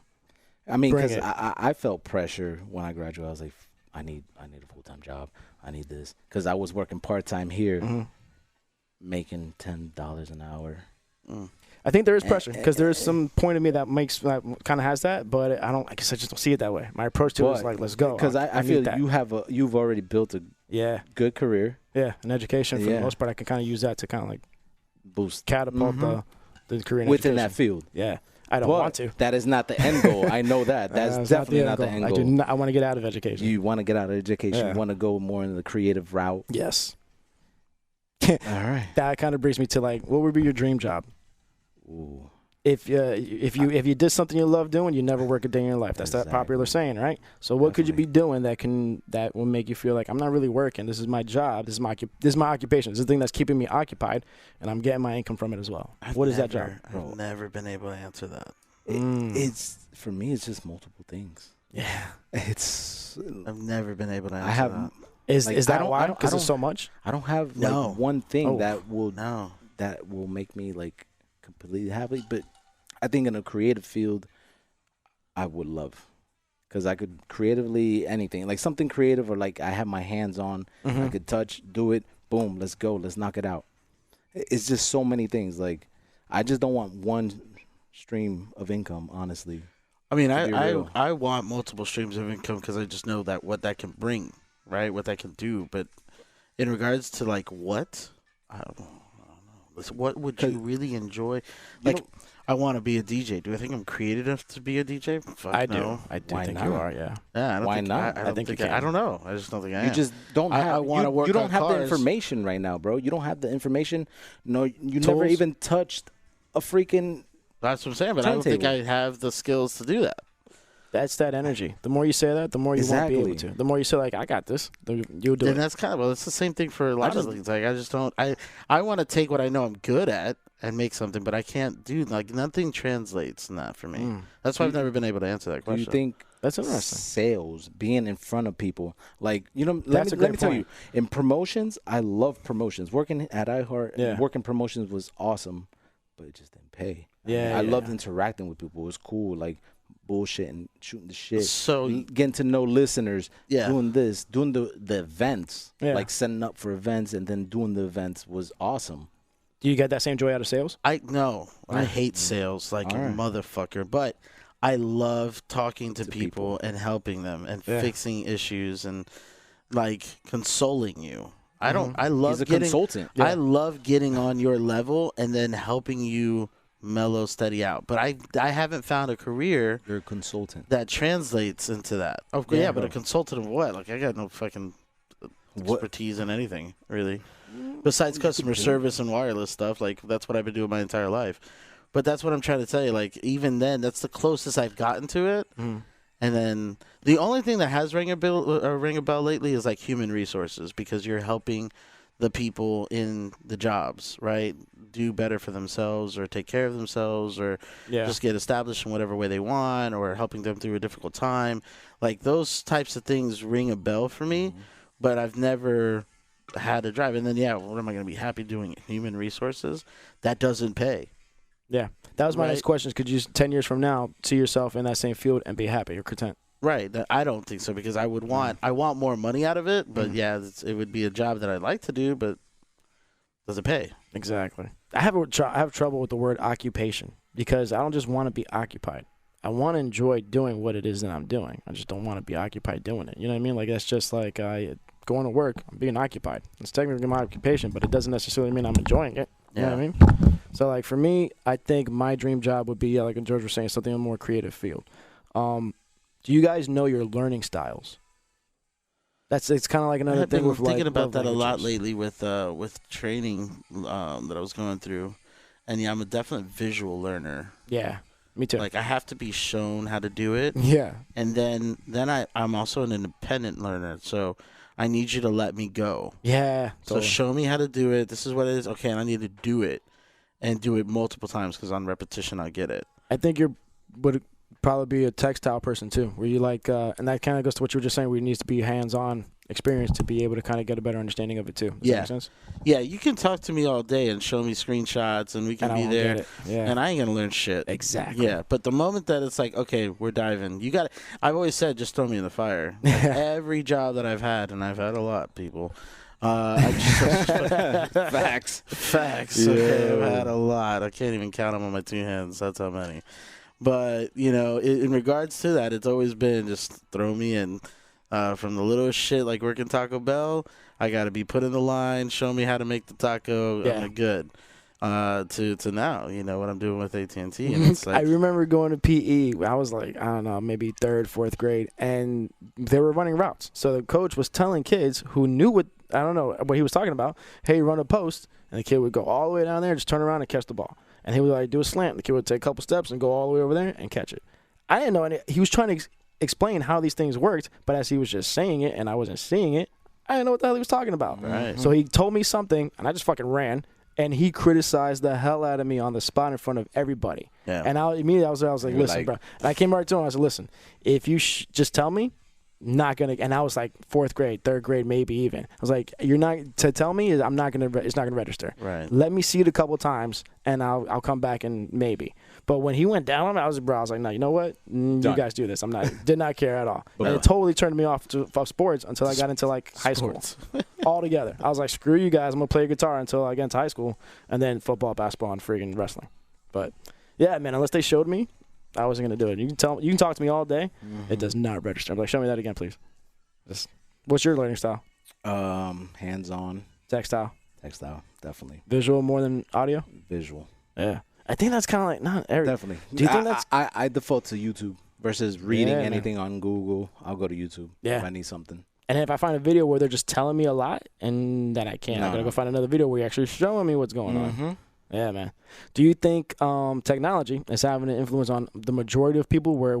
I mean, Bring because it. I felt pressure when I graduated. I was like, I need a full-time job. I need this. Because I was working part-time here, making $10 an hour. I think there is pressure because there is some point of me that kind of has that, but I guess I just don't see it that way. My approach to it is like, let's go. Because I feel that. you've already built a good career. Yeah, an education for the most part. I can kind of use that to kind of like boost, catapult the career in within education. that field. Yeah, I don't want to. That is not the end goal. I know that. That's definitely not the end goal. I want to get out of education. You want to get out of education. Yeah. You want to go more in the creative route. Yes. All right. That kind of brings me to like, what would be your dream job? Ooh. If you did something you love doing, you never work a day in your life. That's that popular saying, right? So what could you be doing that will make you feel like I'm not really working? This is my job. This is my occupation. This is the thing that's keeping me occupied, and I'm getting my income from it as well. What is that job? I've never been able to answer that. It's for me. It's just multiple things. Yeah. I've never been able to answer I have. that. Is that why? Because it's so much. I don't have like one thing that will make me like completely happy. But I think in a creative field, I would love, because I could creatively anything, like something creative or like I have my hands on, I could touch, do it, boom, let's go, let's knock it out. It's just so many things. Like I just don't want one stream of income, honestly. I mean, I want multiple streams of income because I just know that what that can bring, right? What that can do. But in regards to like what, I don't know. What would you really enjoy? Like, I want to be a DJ. Do I think I'm creative enough to be a DJ? Fuck I no. do. I do Why think not? you are. Yeah. Yeah. I don't Why think, not? I think you can. I don't know. I just don't think I am. You just don't have. I want to work. You don't on have the cars. information right now, bro. You don't have the information. No, you Tools? never even touched a freaking. That's what I'm saying. But I don't think I have the skills to do that. That's that energy. The more you say that, the more you won't be able to. The more you say like, I got this, you'll do it. And that's kind of it's the same thing for a lot of things. Like I just don't. I want to take what I know I'm good at and make something, but I can't do like nothing translates in that for me. That's why I've never been able to answer that question. Do you think that's interesting? Sales, being in front of people, like let me tell you, in promotions, I love promotions. Working at iHeart, working promotions was awesome, but it just didn't pay. I loved interacting with people. It was cool, like bullshit and shooting the shit. So getting to know listeners, doing this, doing the events, like setting up for events and then doing the events was awesome. Do you get that same joy out of sales? I hate sales like a motherfucker, but I love talking to people and helping them and fixing issues and like consoling you. I love He's a getting consultant. I love getting on your level and then helping you mellow steady out. But I haven't found a career. You're a consultant that translates into that. Oh yeah, but a consultant of what? Like I got no fucking expertise in anything really. Besides customer service and wireless stuff, like that's what I've been doing my entire life. But that's what I'm trying to tell you. Like even then, that's the closest I've gotten to it. And then the only thing that has ring a bell lately is like human resources, because you're helping the people in the jobs, right, do better for themselves or take care of themselves or just get established in whatever way they want, or helping them through a difficult time. Like those types of things ring a bell for me, but I've never had a drive. And then what am I going to be happy doing? Human resources that doesn't pay. Yeah, that was my next question. Could you 10 years from now see yourself in that same field and be happy or content? Right. I don't think so, because I want more money out of it, but it would be a job that I'd like to do, but does it pay? Exactly. I have trouble with the word occupation, because I don't just want to be occupied. I want to enjoy doing what it is that I'm doing. I just don't want to be occupied doing it. You know what I mean? Like that's just like going to work. I'm being occupied. It's technically my occupation, but it doesn't necessarily mean I'm enjoying it. You know what I mean? So like for me, I think my dream job would be like George was saying, something in a more creative field. Do you guys know your learning styles? It's kind of like another thing with thinking like about that languages. a lot lately with training that I was going through, and I'm a definite visual learner. Yeah, Me too. Like I have to be shown how to do it, Yeah. and then I'm also an independent learner, so I need you to let me go. Yeah. So show me how to do it. This is what it is. Okay, and I need to do it, and do it multiple times because on repetition I get it. I think you would probably be a textile person too, where you like, and that kind of goes to what you were just saying, where you needs to be hands-on experience to be able to kind of get a better understanding of it too. Does that make sense? Yeah, you can talk to me all day and show me screenshots, and we can And I be won't there, get it. Yeah. and I ain't gonna learn shit. Exactly. Yeah, but the moment that it's like, okay, we're diving, you got. I've always said, just throw me in the fire. Like, every job that I've had, and I've had a lot, people. Facts. Facts. Yeah. Okay, I've had a lot. I can't even count them on my two hands. That's how many. But in regards to that, it's always been just throw me in. From the littlest shit like working Taco Bell, I got to be put in the line, show me how to make the taco, Yeah. I'm good. To now, what I'm doing with AT&T, and it's like, I remember going to PE. I was like, I don't know, maybe 3rd, 4th grade, and they were running routes. So the coach was telling kids who knew what he was talking about. Hey, run a post, and the kid would go all the way down there, just turn around and catch the ball. And he would like do a slant. The kid would take a couple steps and go all the way over there and catch it. I didn't know any. He was trying to explain how these things worked, but as he was just saying it and I wasn't seeing it, I didn't know what the hell he was talking about. Right. So he told me something, and I just fucking ran. And he criticized the hell out of me on the spot in front of everybody. Yeah. And I was like, listen, bro. And I came right to him. I said, listen, if you just tell me, not gonna. And I was like 4th grade, 3rd grade, maybe even. I was like, you're not to tell me. I'm not gonna. It's not gonna register. Right. Let me see it a couple times, and I'll come back and maybe. But when he went down on me, I was like, no, you know what? You guys do this. Did not care at all. And it totally turned me off sports until I got into like high school. Altogether. I was like, screw you guys. I'm going to play guitar until I get into high school. And then football, basketball, and friggin' wrestling. But yeah, man, unless they showed me, I wasn't going to do it. You can talk to me all day. Mm-hmm. It does not register. I'm like, show me that again, please. What's your learning style? Hands-on. Textile, definitely. Visual more than audio? Visual. Yeah. I think that's kind of like, not every. Definitely. Do you think that's. I default to YouTube versus reading anything on Google. I'll go to YouTube if I need something. And if I find a video where they're just telling me a lot, and then I can't. I gotta go find another video where you're actually showing me what's going on. Yeah, man. Do you think technology is having an influence on the majority of people where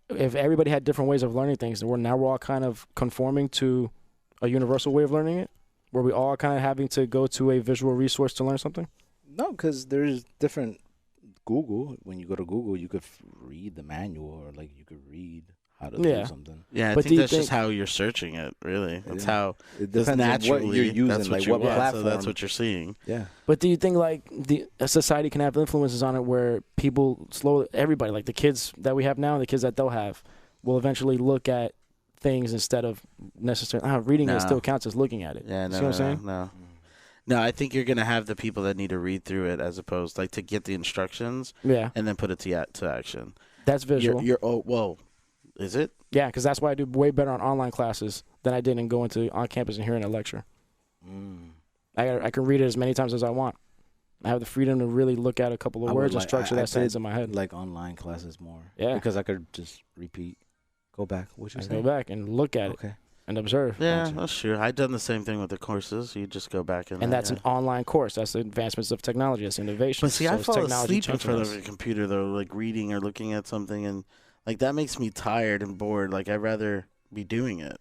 if everybody had different ways of learning things, and we're all kind of conforming to a universal way of learning it? Were we all kind of having to go to a visual resource to learn something? No, because there's different Google. When you go to Google, you could read the manual, or like you could read how to do something. Yeah, I think that's just how you're searching it, really. That's how it depends naturally, on what you're using, that's like what what platform. So that's what you're seeing. Yeah. But do you think like a society can have influences on it where people everybody, like the kids that we have now and the kids that they'll have, will eventually look at things instead of necessarily reading it still counts as looking at it. Yeah, See what I'm saying? No, I think you're gonna have the people that need to read through it as opposed to get the instructions. Yeah. And then put it to action. That's visual. Is it? Yeah, because that's why I do way better on online classes than I did in going to on campus and hearing a lecture. I can read it as many times as I want. I have the freedom to really look at a couple of words and structure that sentence in my head. Like online classes more. Yeah. Because I could just repeat, go back. What you saying? Go back and look at it and observe. Yeah, that's true. I've done the same thing with the courses. You just go back and that's an online course. That's the advancements of technology. That's innovation. But see, I fall asleep in front of a computer though, like reading or looking at something, and like that makes me tired and bored. Like I'd rather be doing it.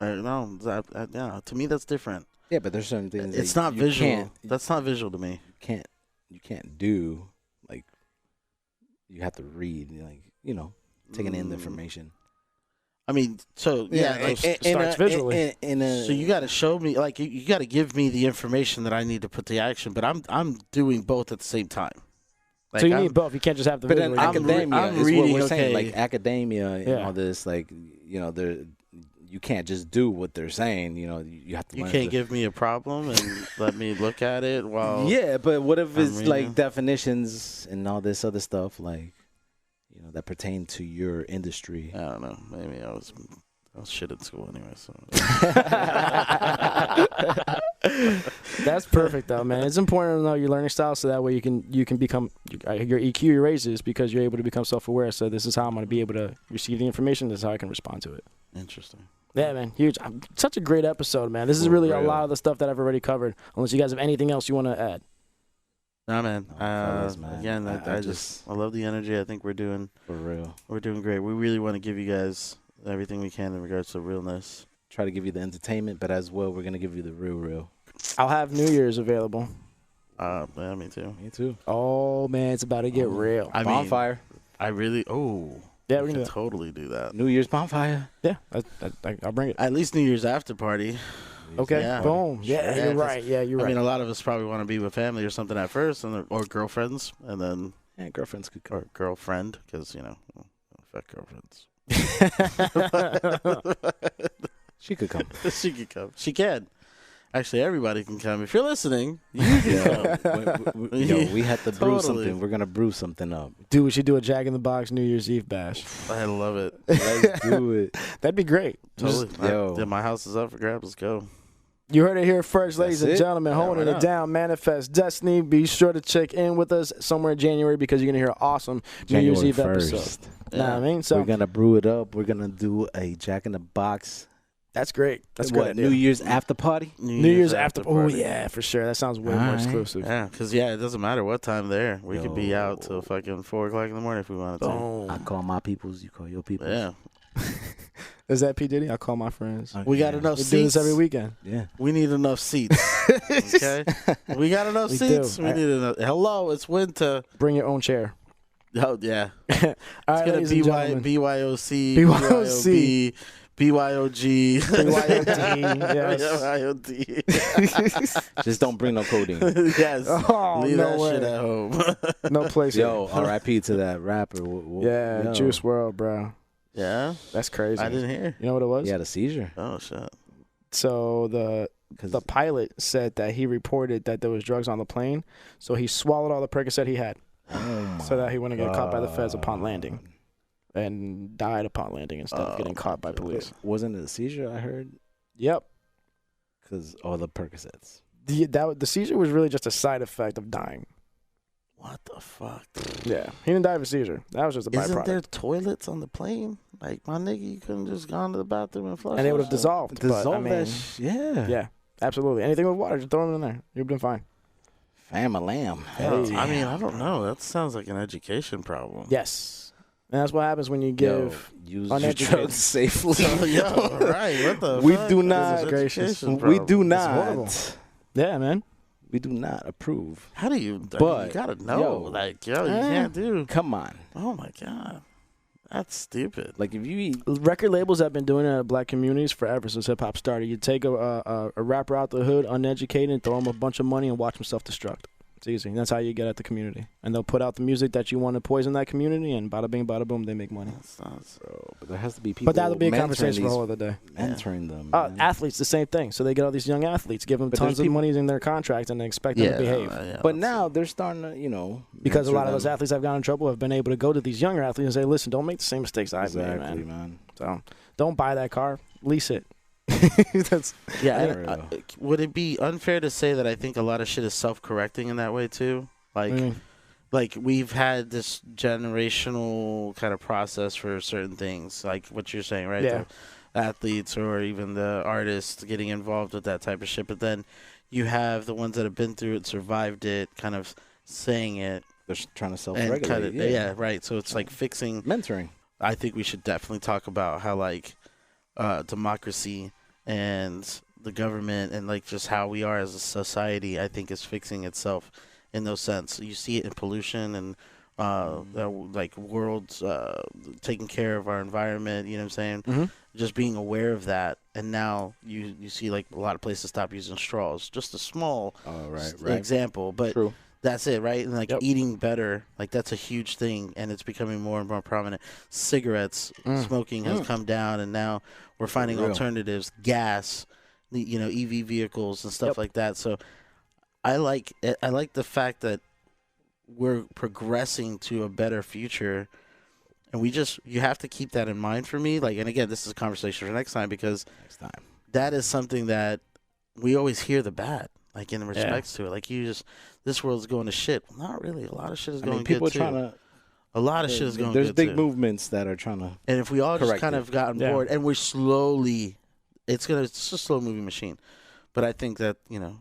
To me that's different. Yeah, but there's certain things. It's not visual. That's not visual to me. You can't do like. You have to read, like taking in the information. I mean, so it starts visually. So you got to show me, like you got to give me the information that I need to put to action. But I'm doing both at the same time. Like so you need both. You can't just have the. But in academia, I'm reading, what we're saying, like academia and all this, like you can't just do what they're saying. You have to. You can't give me a problem and let me look at it while. Yeah, but what if it's like definitions and all this other stuff, like that pertain to your industry? I don't know. Maybe I was shit at school anyway. So. That's perfect though, man. It's important to know your learning style so that way you can become your EQ raises because you're able to become self-aware. So this is how I'm going to be able to receive the information. This is how I can respond to it. Interesting. Yeah, man. Huge. Such a great episode, man. This is really a lot of the stuff that I've already covered. Unless you guys have anything else you want to add. Nah, man. Fellas, man. Again, I I love the energy. I think we're doing for real. great. We really want to give you guys everything we can in regards to realness. Try to give you the entertainment, but as well, we're gonna give you the real. I'll have New Year's available. Yeah, me too. Me too. Oh man, it's about to get real. I mean, Bonfire. I really. Yeah, we we're can gonna. totally do that. New Year's bonfire. Yeah, I'll bring it. At least New Year's after party. Okay, Yeah. boom. Yeah, Sure. you're right. Yeah, you're I right. mean, a lot of us probably want to be with family or something at first, or girlfriends, and then Yeah, girlfriends could come. or girlfriend, because fuck girlfriends. She could come. She can come. She can. Actually, everybody can come. If you're listening, you can come. We had to brew Totally. something. We're gonna brew something up. Dude, we should do a Jack in the Box New Year's Eve bash. I love it. Let's do it. That'd be great. Totally. Yo. Yeah, my house is up for grabs. Let's go. You heard it here first, ladies That's and it. gentlemen. Yeah, Holding why it not? down, Manifest Destiny. Be sure to check in with us somewhere in January because you're gonna hear an awesome New Year's January Eve 1st. episode. Yeah. Nah, I mean, so We're gonna brew it up. We're gonna do a Jack in the Box. that's great. That's what? good. New Year's after party. New Year's after. Oh party. yeah, for sure. That sounds way more Alright. exclusive. Yeah, because it doesn't matter what time there. We could be out Yo. till fucking 4 o'clock in the morning if we wanted to. Boom. I call my peoples. You call your peoples. Yeah, Is that P Diddy? I call my friends. we got enough We seats. do this every weekend. Yeah. We need enough seats. Okay, we got enough We seats. do. We need enough. Hello, it's winter. Bring your own chair. Oh yeah, All it's right, gonna ladies and gentlemen. BYOC, BYOC. BYOG, BYOD, yes. BYOD. Just don't bring no codeine. Yes, Oh, leave no that way. shit at home. No place. Yo, R.I.P. to that rapper. Yeah, Yo. Juice World, bro. Yeah, That's crazy. I didn't hear. You know what it was? He had a seizure. Oh shit. So the pilot said that he reported that there was drugs on the plane, so he swallowed all the Percocet he had, so that he wouldn't get caught by the feds upon landing, and died upon landing instead of getting caught by police. Wasn't it a seizure? I heard Yep. because all the Percocets. The seizure was really just a side effect of dying. What the fuck? Yeah, he didn't die of a seizure. That was just a byproduct. Isn't there toilets on the plane? Like my nigga, you couldn't just gone to the bathroom and flush. And they would have that shit? dissolved. But, I mean, Yeah. yeah, absolutely. Anything with water, just throw them in there. You've been fine. Fam a lamb. Yeah, Hey. I mean, I don't know. That sounds like an education problem. Yes. And that's what happens when you give. Use your uneducated. drugs safely. Yo, right? What the? We fuck? do This is not- an Gracious. education We problem. do horrible. not. Yeah, man. We do not approve. How do you? But, you gotta know. yo, Like, you can't do. Come on. Oh my god, that's stupid. Like if you eat Record labels have been doing it in black communities forever since hip hop started. You take a rapper out the hood, uneducated, and throw him a bunch of money and watch him self-destruct. It's easy. That's how you get at the community. And they'll put out the music that you want to poison that community, and bada bing, bada boom, they make money. but there has to be people. But that'll be a mentoring conversation for a these- whole other day. Mentoring them. man. Athletes, the same thing. So they get all these young athletes, give them But tons there's of people- money in their contract, and they expect them to behave. But now they're starting to, Because a mentor lot of those them. athletes I've gotten in trouble have been able to go to these younger athletes and say, listen, don't make the same mistakes I've made, Exactly, man. man. So don't buy that car. Lease it. That's yeah, I and, don't know. would it be unfair to say that I think a lot of shit is self-correcting in that way too? Like, like we've had this generational kind of process for certain things, like what you're saying, right? Yeah. The athletes or even the artists getting involved with that type of shit. But then you have the ones that have been through it, survived it, kind of saying it They're trying to and self-regulate. kind of yeah, right. So it's like fixing. Mentoring. I think we should definitely talk about how like democracy and the government and like just how we are as a society, I think, is fixing itself in those sense. You see it in pollution and like worlds taking care of our environment. You know what I'm saying? Just being aware of that, and now you see like a lot of places stop using straws. Just a small example, but. True. That's it, right? And like eating better, like that's a huge thing, and it's becoming more and more prominent. Cigarettes, smoking has come down, and now we're finding alternatives, gas, EV vehicles and stuff like that. So I like the fact that we're progressing to a better future, and you have to keep that in mind for me. Like, and again, this is a conversation for next time because that is something that we always hear the bad. Like in respects to it, like this world's going to shit. Well, not really. A lot of shit is going people good are trying too. to. A lot of shit is going There's good big too. movements that are trying to. And if we all just correct kind it. of got on board, and we're slowly, it's a slow moving machine. But I think that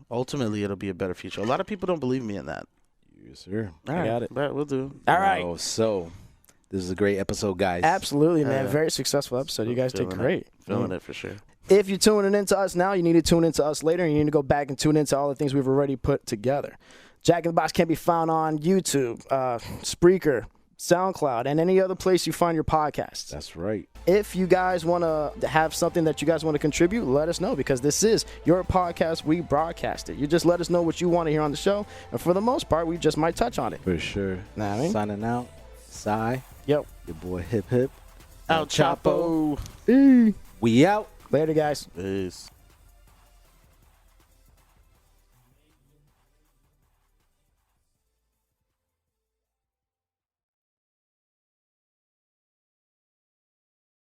ultimately it'll be a better future. A lot of people don't believe me in that. Yes, sir. All right, got it. Bet, we'll do. All right. Oh, so this is a great episode, guys. Absolutely, man. Very successful episode. You guys did Feeling great. Feeling it for sure. If you're tuning into us now, you need to tune into us later, and you need to go back and tune into all the things we've already put together. Jack in the Box can be found on YouTube, Spreaker, SoundCloud, and any other place you find your podcasts. That's right. If you guys want to have something that you guys want to contribute, let us know, because this is your podcast. We broadcast it. You just let us know what you want to hear on the show, and for the most part, we just might touch on it. For sure. Know what I mean? Signing out. Sai. Yep. Your boy Hip Hip. El Chapo. E. We out. Later, guys. Peace.